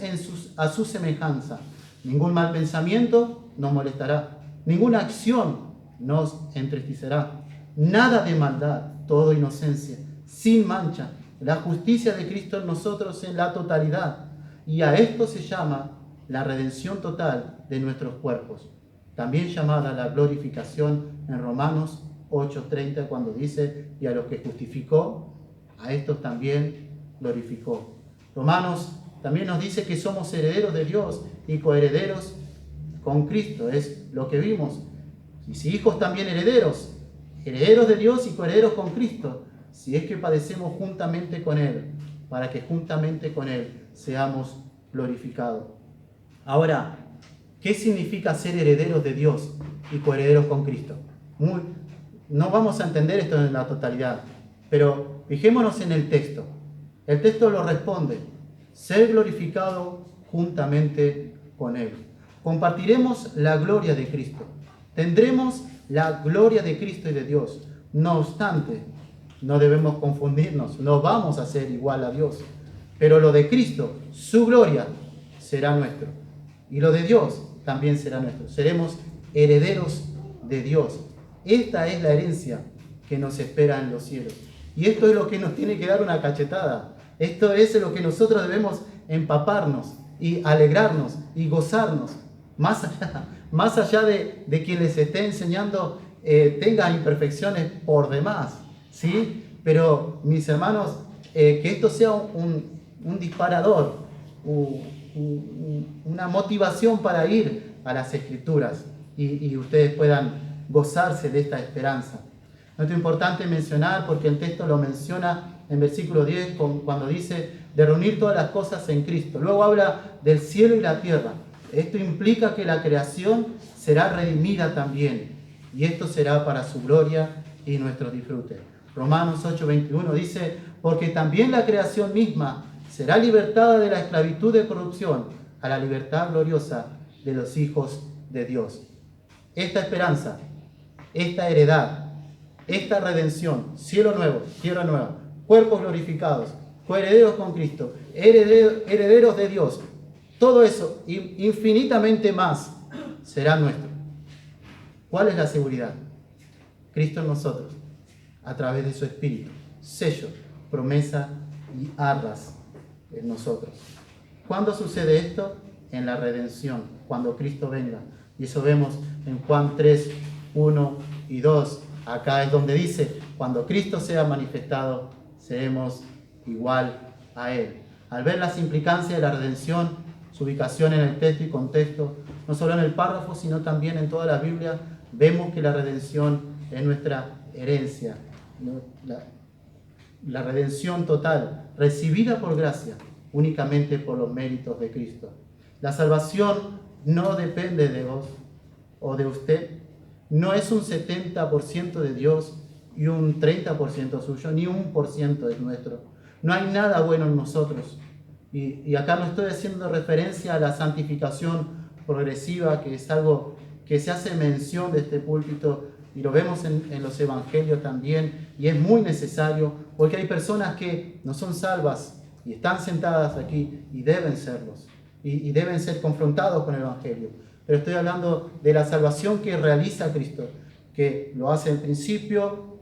C: a su semejanza. Ningún mal pensamiento nos molestará, ninguna acción nos entristecerá, nada de maldad, todo inocencia, sin mancha, la justicia de Cristo en nosotros en la totalidad. Y a esto se llama la redención total de nuestros cuerpos, también llamada la glorificación en Romanos 8:30, cuando dice, y a los que justificó, a estos también glorificó. Romanos también nos dice que somos herederos de Dios y coherederos con Cristo, es lo que vimos. Y si hijos también herederos de Dios y coherederos con Cristo, si es que padecemos juntamente con Él, para que juntamente con Él seamos glorificados. Ahora, ¿qué significa ser herederos de Dios y coherederos con Cristo? No vamos a entender esto en la totalidad, pero fijémonos en el texto. El texto lo responde: ser glorificado juntamente con Él. Compartiremos la gloria de Cristo. Tendremos la gloria de Cristo y de Dios. No obstante, no debemos confundirnos. No vamos a ser igual a Dios. Pero lo de Cristo, su gloria, será nuestro. Y lo de Dios también será nuestro. Seremos herederos de Dios. Esta es la herencia que nos espera en los cielos. Y esto es lo que nos tiene que dar una cachetada. Esto es lo que nosotros debemos empaparnos y alegrarnos y gozarnos. Más allá de quien les esté enseñando tenga imperfecciones por demás, ¿sí? Pero mis hermanos, que esto sea un disparador, una motivación para ir a las Escrituras y ustedes puedan gozarse de esta esperanza. Esto es importante mencionar porque el texto lo menciona en versículo 10 cuando dice de reunir todas las cosas en Cristo. Luego habla del cielo y la tierra. Esto implica que la creación será redimida también y esto será para su gloria y nuestro disfrute. Romanos 8:21 dice, porque también la creación misma será libertada de la esclavitud de corrupción a la libertad gloriosa de los hijos de Dios. Esta esperanza, esta heredad, esta redención, cielo nuevo, tierra nueva, cuerpos glorificados, coherederos con Cristo, herederos de Dios, todo eso y infinitamente más será nuestro. ¿Cuál es la seguridad? Cristo en nosotros, a través de su Espíritu, sello, promesa y arras en nosotros. ¿Cuándo sucede esto? En la redención, cuando Cristo venga. Y eso vemos en Juan 3, 1 y 2. Acá es donde dice, cuando Cristo sea manifestado, seremos igual a Él. Al ver las implicancias de la redención, su ubicación en el texto y contexto, no solo en el párrafo, sino también en toda la Biblia, vemos que la redención es nuestra herencia. La redención total, recibida por gracia, únicamente por los méritos de Cristo. La salvación no depende de vos o de usted. No es un 70% de Dios y un 30% suyo, ni 1% es nuestro. No hay nada bueno en nosotros. Y acá no estoy haciendo referencia a la santificación progresiva, que es algo que se hace mención de este púlpito, y lo vemos en los evangelios también, y es muy necesario, porque hay personas que no son salvas y están sentadas aquí y deben serlos, y deben ser confrontados con el evangelio. Pero estoy hablando de la salvación que realiza Cristo, que lo hace en principio,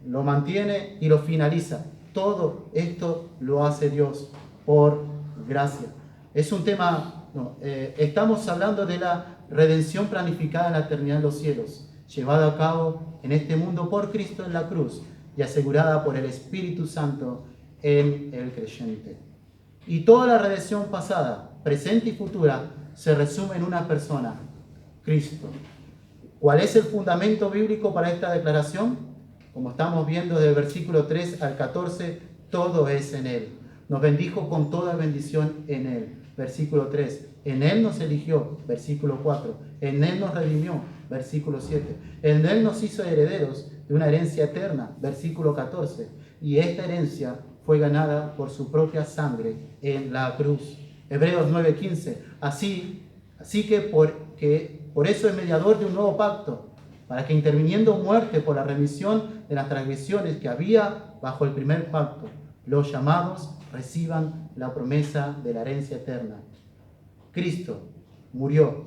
C: lo mantiene y lo finaliza. Todo esto lo hace Dios por gracia. Es un tema, estamos hablando de la redención planificada en la eternidad en los cielos, llevada a cabo en este mundo por Cristo en la cruz y asegurada por el Espíritu Santo en el creyente. Y toda la redención pasada, presente y futura se resume en una persona, Cristo. ¿Cuál es el fundamento bíblico para esta declaración? Como estamos viendo del versículo 3 al 14, todo es en Él. Nos bendijo con toda bendición en Él. Versículo 3. En Él nos eligió. Versículo 4. En Él nos redimió. Versículo 7. En Él nos hizo herederos de una herencia eterna. Versículo 14. Y esta herencia fue ganada por su propia sangre en la cruz. Hebreos 9:15. Así que por eso es mediador de un nuevo pacto, para que interviniendo muerte por la remisión de las transgresiones que había bajo el primer pacto, los llamados reciban la promesa de la herencia eterna. Cristo murió,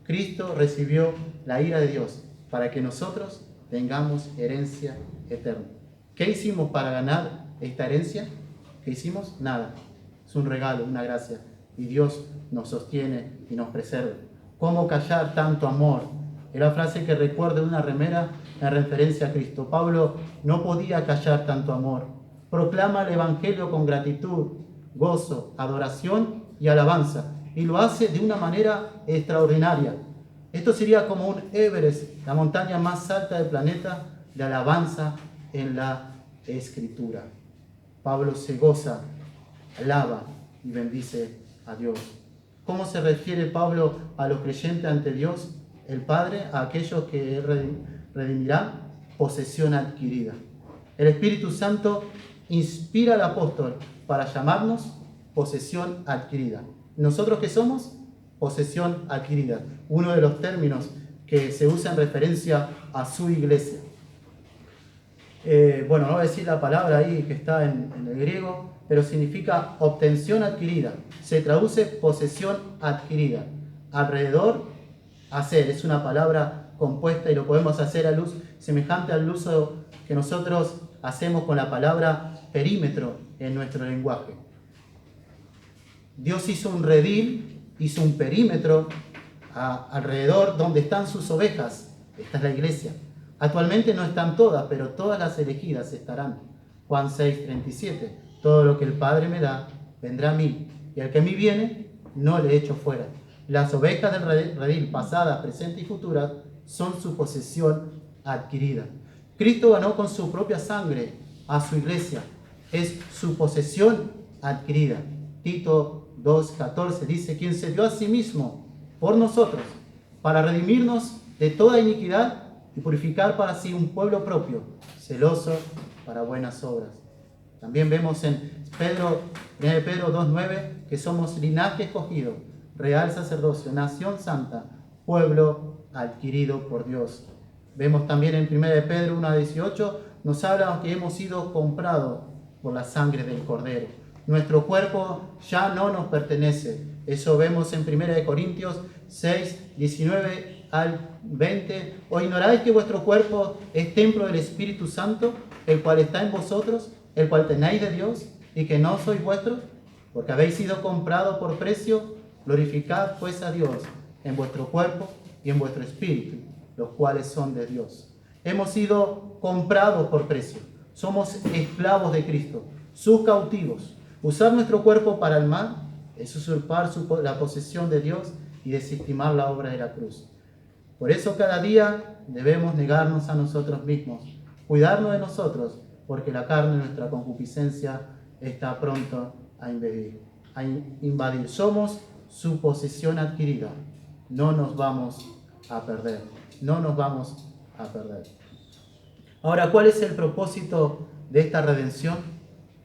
C: Cristo recibió la ira de Dios para que nosotros tengamos herencia eterna. ¿Qué hicimos para ganar esta herencia? ¿Qué hicimos? Nada. Es un regalo, una gracia. Y Dios nos sostiene y nos preserva. ¿Cómo callar tanto amor? Era la frase que recuerdo de una remera en referencia a Cristo. Pablo no podía callar tanto amor. Proclama el Evangelio con gratitud, gozo, adoración y alabanza. Y lo hace de una manera extraordinaria. Esto sería como un Everest, la montaña más alta del planeta, de alabanza en la Escritura. Pablo se goza, alaba y bendice a Dios. ¿Cómo se refiere Pablo a los creyentes ante Dios, el Padre, a aquellos que Él redimirá? Posesión adquirida. El Espíritu Santo inspira al apóstol para llamarnos posesión adquirida. ¿Nosotros qué somos? Posesión adquirida. Uno de los términos que se usa en referencia a su iglesia. No voy a decir la palabra ahí que está en el griego, pero significa obtención adquirida. Se traduce posesión adquirida. Alrededor, hacer, es una palabra compuesta y lo podemos hacer a luz semejante al uso que nosotros hacemos con la palabra perímetro en nuestro lenguaje. Dios hizo un redil, hizo un perímetro alrededor donde están sus ovejas. Esta es la iglesia. Actualmente no están todas, pero todas las elegidas estarán. Juan 6:37. Todo lo que el Padre me da, vendrá a mí. Y al que a mí viene, no le echo fuera. Las ovejas del redil, pasadas, presentes y futuras, son su posesión adquirida. Cristo ganó con su propia sangre a su iglesia. Es su posesión adquirida. Tito 2:14 dice, quien se dio a sí mismo por nosotros, para redimirnos de toda iniquidad y purificar para sí un pueblo propio, celoso para buenas obras. También vemos en 1 Pedro 2:9 que somos linaje escogido, real sacerdocio, nación santa, pueblo adquirido por Dios. Vemos también en 1 Pedro 1:18, nos habla que hemos sido comprados por la sangre del Cordero. Nuestro cuerpo ya no nos pertenece. Eso vemos en 1 Corintios 6:19 al 20. ¿O ignoráis que vuestro cuerpo es templo del Espíritu Santo, el cual está en vosotros, el cual tenéis de Dios, y que no sois vuestros? Porque habéis sido comprados por precio. Glorificad pues a Dios en vuestro cuerpo y en vuestro espíritu, los cuales son de Dios. Hemos sido comprados por precio. Somos esclavos de Cristo, sus cautivos. Usar nuestro cuerpo para el mal es usurpar la posesión de Dios y desestimar la obra de la cruz. Por eso cada día debemos negarnos a nosotros mismos, cuidarnos de nosotros, porque la carne, nuestra concupiscencia, está pronto a invadir. Somos su posesión adquirida. No nos vamos a perder. No nos vamos a perder. Ahora, ¿cuál es el propósito de esta redención?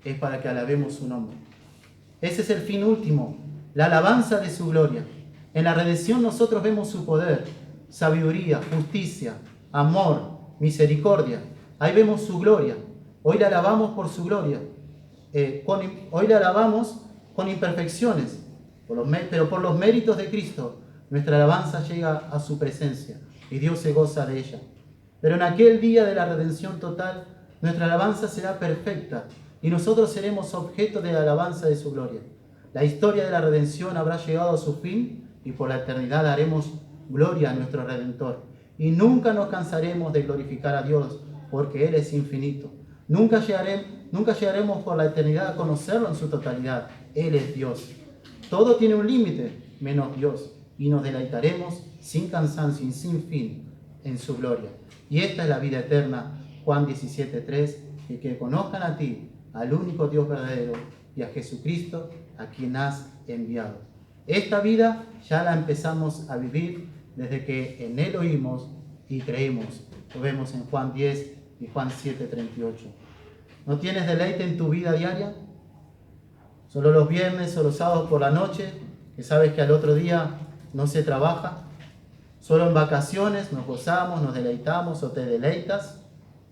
C: Es para que alabemos su nombre. Ese es el fin último, la alabanza de su gloria. En la redención nosotros vemos su poder, sabiduría, justicia, amor, misericordia. Ahí vemos su gloria. Hoy la alabamos por su gloria. Hoy la alabamos con imperfecciones, pero por los méritos de Cristo, nuestra alabanza llega a su presencia y Dios se goza de ella. Pero en aquel día de la redención total, nuestra alabanza será perfecta y nosotros seremos objeto de la alabanza de su gloria. La historia de la redención habrá llegado a su fin y por la eternidad daremos gloria a nuestro Redentor. Y nunca nos cansaremos de glorificar a Dios porque Él es infinito. Nunca llegaremos por la eternidad a conocerlo en su totalidad. Él es Dios. Todo tiene un límite, menos Dios. Y nos deleitaremos sin cansancio y sin fin en su gloria. Y esta es la vida eterna, Juan 17:3, y que conozcan a ti, al único Dios verdadero, y a Jesucristo, a quien has enviado. Esta vida ya la empezamos a vivir desde que en Él oímos y creímos. Lo vemos en Juan 10 y Juan 7:38. ¿No tienes deleite en tu vida diaria? Solo los viernes o los sábados por la noche, que sabes que al otro día no se trabaja. Solo en vacaciones nos gozamos, nos deleitamos o te deleitas.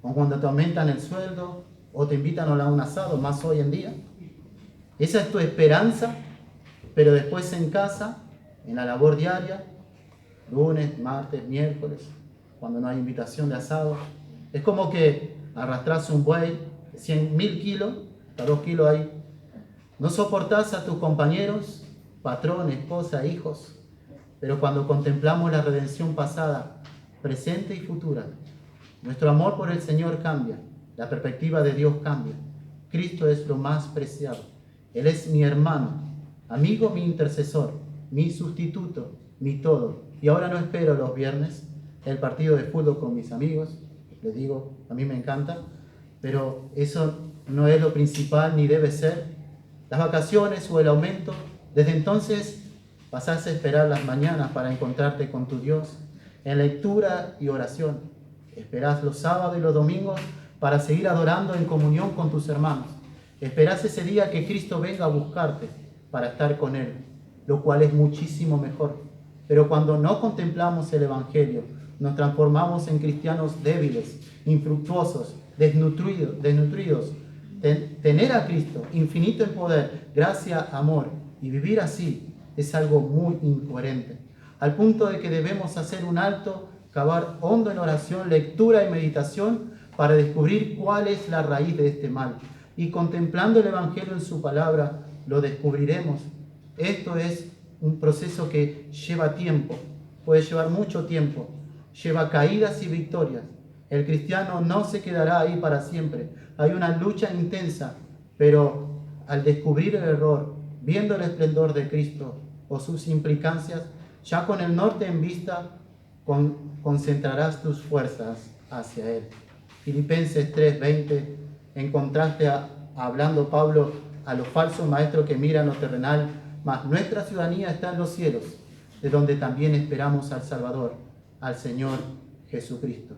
C: O cuando te aumentan el sueldo o te invitan a un asado, más hoy en día. Esa es tu esperanza, pero después en casa, en la labor diaria, lunes, martes, miércoles, cuando no hay invitación de asado, es como que arrastras un buey de 100.000 kilos, hasta 2 kilos ahí. No soportás a tus compañeros, patrón, esposa, hijos, pero cuando contemplamos la redención pasada, presente y futura, nuestro amor por el Señor cambia, la perspectiva de Dios cambia. Cristo es lo más preciado. Él es mi hermano, amigo, mi intercesor, mi sustituto, mi todo. Y ahora no espero los viernes el partido de fútbol con mis amigos. Les digo, a mí me encanta, pero eso no es lo principal ni debe ser. Las vacaciones o el aumento, desde entonces pasás a esperar las mañanas para encontrarte con tu Dios en lectura y oración. Esperás los sábados y los domingos para seguir adorando en comunión con tus hermanos. Esperás ese día que Cristo venga a buscarte para estar con Él, lo cual es muchísimo mejor. Pero cuando no contemplamos el Evangelio, nos transformamos en cristianos débiles, infructuosos, desnutridos. Tener a Cristo, infinito en poder, gracia, amor, y vivir así es algo muy incoherente, al punto de que debemos hacer un alto, cavar hondo en oración, lectura y meditación para descubrir cuál es la raíz de este mal. Y contemplando el Evangelio en su palabra, lo descubriremos. Esto es un proceso que lleva tiempo, puede llevar mucho tiempo, lleva caídas y victorias. El cristiano no se quedará ahí para siempre. Hay una lucha intensa, pero al descubrir el error, viendo el esplendor de Cristo o sus implicancias, ya con el norte en vista, concentrarás tus fuerzas hacia Él. Filipenses 3:20, en contraste hablando Pablo a los falsos maestros que miran lo terrenal, mas nuestra ciudadanía está en los cielos, de donde también esperamos al Salvador, al Señor Jesucristo.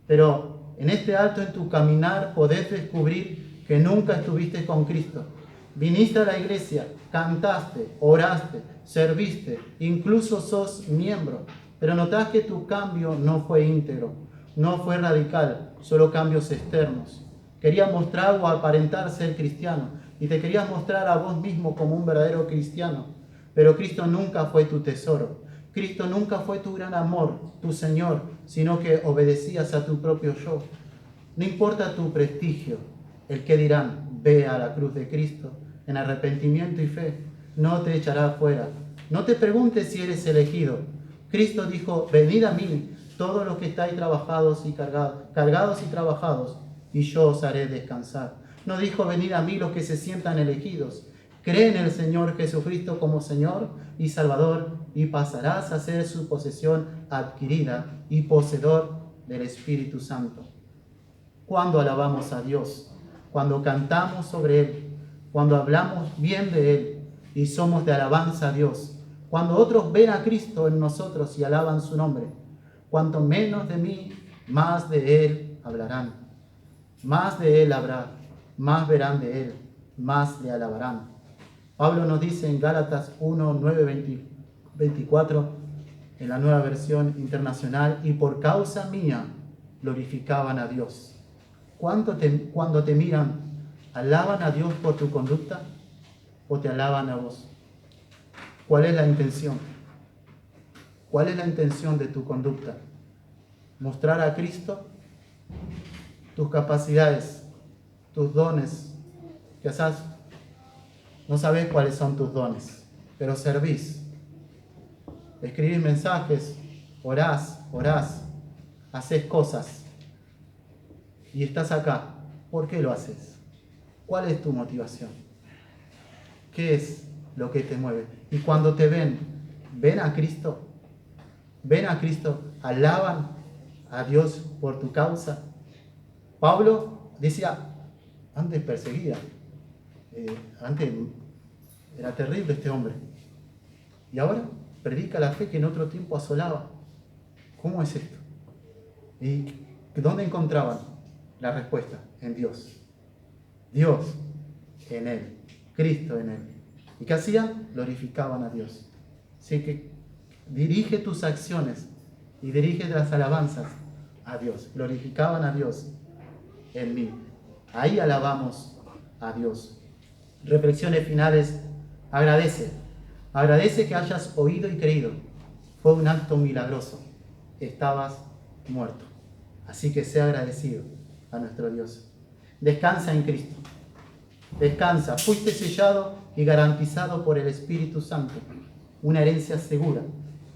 C: Pero en este alto en tu caminar podés descubrir que nunca estuviste con Cristo. Viniste a la iglesia, cantaste, oraste, serviste, incluso sos miembro, pero notás que tu cambio no fue íntegro, no fue radical, solo cambios externos. Querías mostrar o aparentar ser cristiano y te querías mostrar a vos mismo como un verdadero cristiano, pero Cristo nunca fue tu tesoro. Cristo nunca fue tu gran amor, tu Señor, sino que obedecías a tu propio yo. No importa tu prestigio, el que dirán, ve a la cruz de Cristo en arrepentimiento y fe. No te echará fuera. No te preguntes si eres elegido. Cristo dijo, venid a mí, todos los que estáis cargados y trabajados, y yo os haré descansar. No dijo, venid a mí los que se sientan elegidos. Cree en el Señor Jesucristo como Señor y Salvador, y pasarás a ser su posesión adquirida y poseedor del Espíritu Santo. Cuando alabamos a Dios, cuando cantamos sobre Él, cuando hablamos bien de Él y somos de alabanza a Dios, cuando otros ven a Cristo en nosotros y alaban su nombre, cuanto menos de mí, más de Él hablarán. Más de Él habrá, más verán de Él, más le alabarán. Pablo nos dice en Gálatas 1, 9, 24, en la Nueva Versión Internacional, y por causa mía glorificaban a Dios. Cuando te miran, ¿alaban a Dios por tu conducta o te alaban a vos? ¿Cuál es la intención? ¿Cuál es la intención de tu conducta? ¿Mostrar a Cristo? Tus capacidades, tus dones. Quizás no sabes cuáles son tus dones, pero servís. Escribís mensajes, orás, haces cosas. Y estás acá. ¿Por qué lo haces? ¿Cuál es tu motivación? ¿Qué es lo que te mueve? Y cuando te ven a Cristo, alaban a Dios por tu causa. Pablo decía, antes perseguía, antes era terrible este hombre, y ahora predica la fe que en otro tiempo asolaba. ¿Cómo es esto? ¿Y dónde encontraban la respuesta? En Dios. Dios en Él, Cristo en Él. ¿Y qué hacían? Glorificaban a Dios. Así que dirige tus acciones y dirige las alabanzas a Dios. Glorificaban a Dios en mí. Ahí alabamos a Dios. Reflexiones finales. Agradece. Agradece que hayas oído y creído. Fue un acto milagroso. Estabas muerto. Así que sea agradecido a nuestro Dios. Descansa en Cristo. Descansa. Fuiste sellado y garantizado por el Espíritu Santo. Una herencia segura.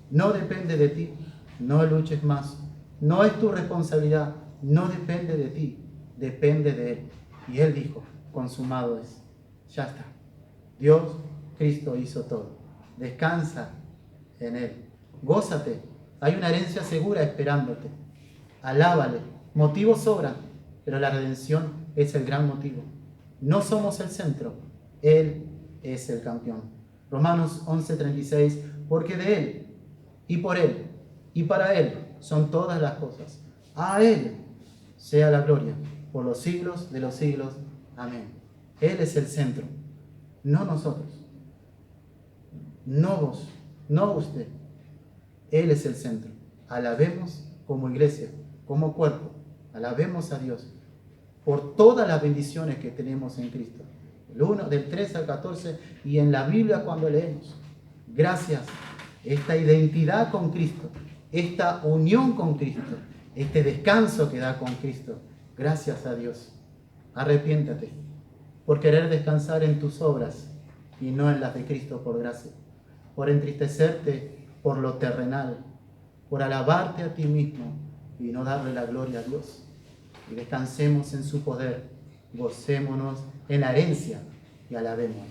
C: No depende de ti. No luches más. No es tu responsabilidad. No depende de ti. Depende de Él. Y Él dijo, consumado es. Ya está. Dios, Cristo hizo todo. Descansa en Él. Gózate. Hay una herencia segura esperándote. Alábale. Motivos sobran, pero la redención es el gran motivo. No somos el centro. Él es el campeón. Romanos 11:36, porque de Él, y por Él, y para Él son todas las cosas. A Él sea la gloria por los siglos de los siglos. Amén. Él es el centro, no nosotros. No vos, no usted. Él es el centro. Alabemos como iglesia, como cuerpo. Alabemos a Dios por todas las bendiciones que tenemos en Cristo. Del 3 al 14 y en la Biblia cuando leemos. Gracias. Esta identidad con Cristo, esta unión con Cristo, este descanso que da con Cristo. Gracias a Dios. Arrepiéntate por querer descansar en tus obras y no en las de Cristo por gracia. Por entristecerte por lo terrenal, por alabarte a ti mismo y no darle la gloria a Dios. Y descansemos en su poder, gocémonos en la herencia y alabémonos.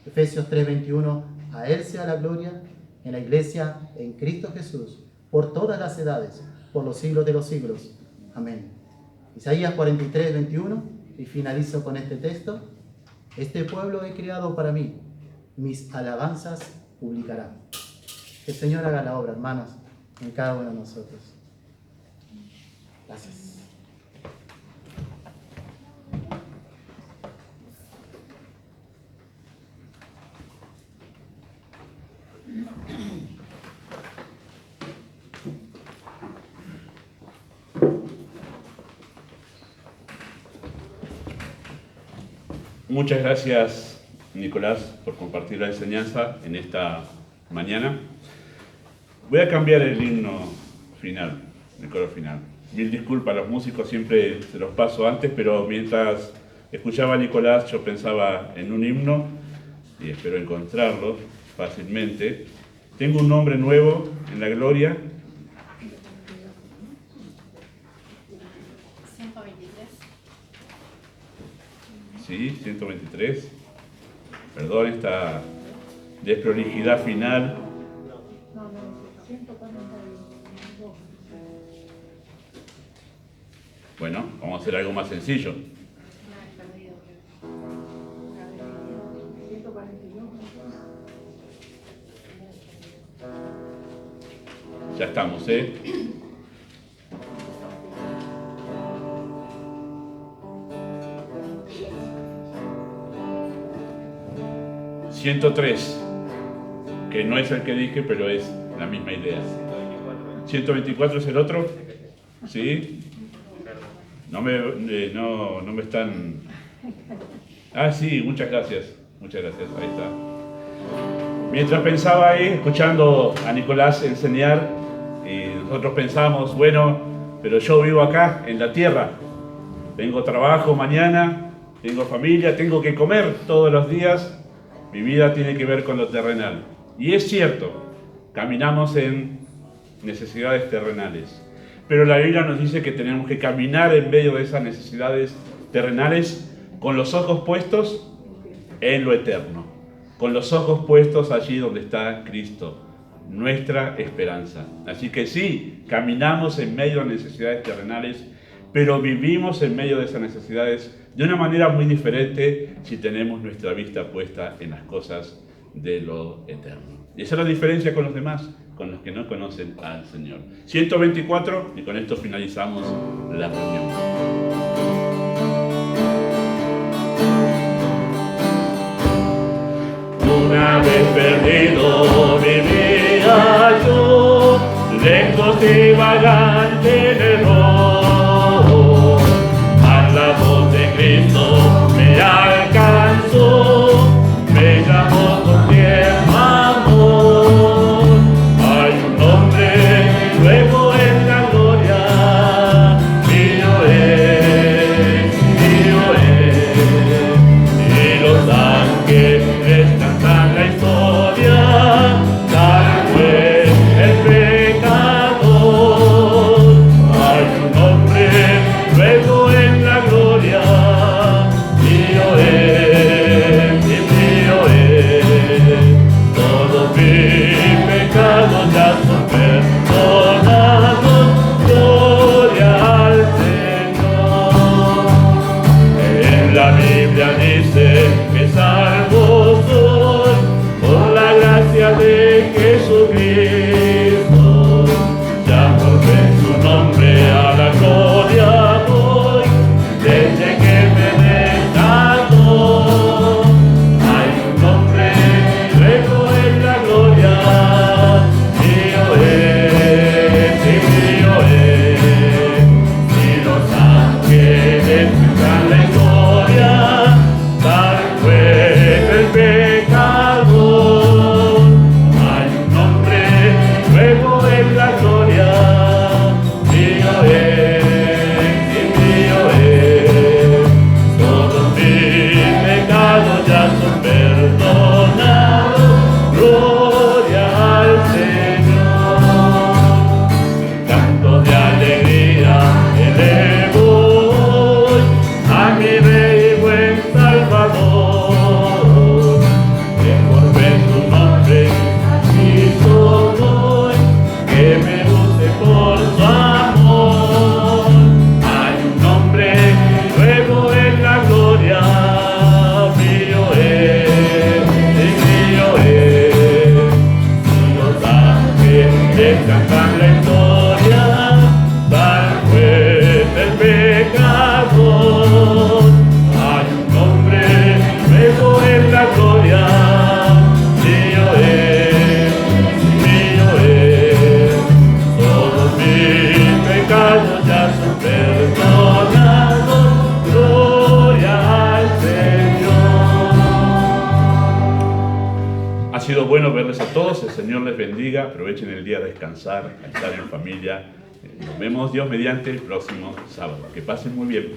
C: Efesios 3:21, a Él sea la gloria en la iglesia, en Cristo Jesús, por todas las edades, por los siglos de los siglos. Amén. Isaías 43:21, y finalizo con este texto. Este pueblo he creado para mí, mis alabanzas publicará. Que el Señor haga la obra, hermanos, en cada uno de nosotros. Gracias.
A: Muchas gracias, Nicolás, por compartir la enseñanza en esta mañana. Voy a cambiar el himno final, el coro final. Mil disculpas a los músicos, siempre se los paso antes, pero mientras escuchaba a Nicolás, yo pensaba en un himno, y espero encontrarlo fácilmente. Tengo un nombre nuevo en la gloria.
D: 123.
A: Sí, 123. Perdón esta desprolijidad final.
D: No, 142.
A: Bueno, vamos a hacer algo más sencillo.
D: No, he perdido. 142.
A: Ya estamos, ¿eh? ...103... que no es el que dije, pero es la misma idea. 124 es el otro. ¿Sí? No me están... Ah, sí, muchas gracias. Muchas gracias, ahí está. Mientras pensaba ahí, escuchando a Nicolás enseñar, y nosotros pensamos, bueno, pero yo vivo acá, en la tierra. Tengo trabajo mañana, tengo familia, tengo que comer todos los días. Mi vida tiene que ver con lo terrenal. Y es cierto, caminamos en necesidades terrenales. Pero la Biblia nos dice que tenemos que caminar en medio de esas necesidades terrenales con los ojos puestos en lo eterno. Con los ojos puestos allí donde está Cristo, nuestra esperanza. Así que sí, caminamos en medio de necesidades terrenales, pero vivimos en medio de esas necesidades de una manera muy diferente si tenemos nuestra vista puesta en las cosas de lo eterno. Y esa es la diferencia con los demás, con los que no conocen al Señor. 124, y con esto finalizamos la reunión.
B: Una vez perdido vivía yo, lejos y vagante en el error. Mas la voz de Cristo me alcanzó, me llamó con tierno amor. Hay un nombre nuevo en la gloria, mío es, y los ángeles cantan la historia, tal fue el pecador. Hay un nombre nuevo en la gloria, mío es, todos mis pecados ya son perdonados, gloria al Señor. En la Biblia dice que salvo soy por la gracia de Jesucristo. Ya por ver su nombre a la gloria voy, desde que me desató. Hay un nombre luego en la gloria, mío es, y los ángeles cantan la historia, tal fue el pecador. Hay un nombre luego en la gloria, mío es, todos mis pecados ya son perdonados, gloria al Señor. Canto de alegría elevo hoy a mi Rey y buen Salvador, que por ver su nombre así soy, que me use por su amor. Hay un nombre nuevo en la gloria, mío es, y los ángeles cantan la historia, tal fue el pecador. Hay un nombre nuevo en la gloria, mío es, todos mis pecados ya son perdonados, gloria al Señor.
A: Ha sido bueno verles a todos, el Señor les bendiga, aprovechen el día a descansar, a estar en familia. Nos vemos Dios mediante el próximo sábado. Que pasen muy bien.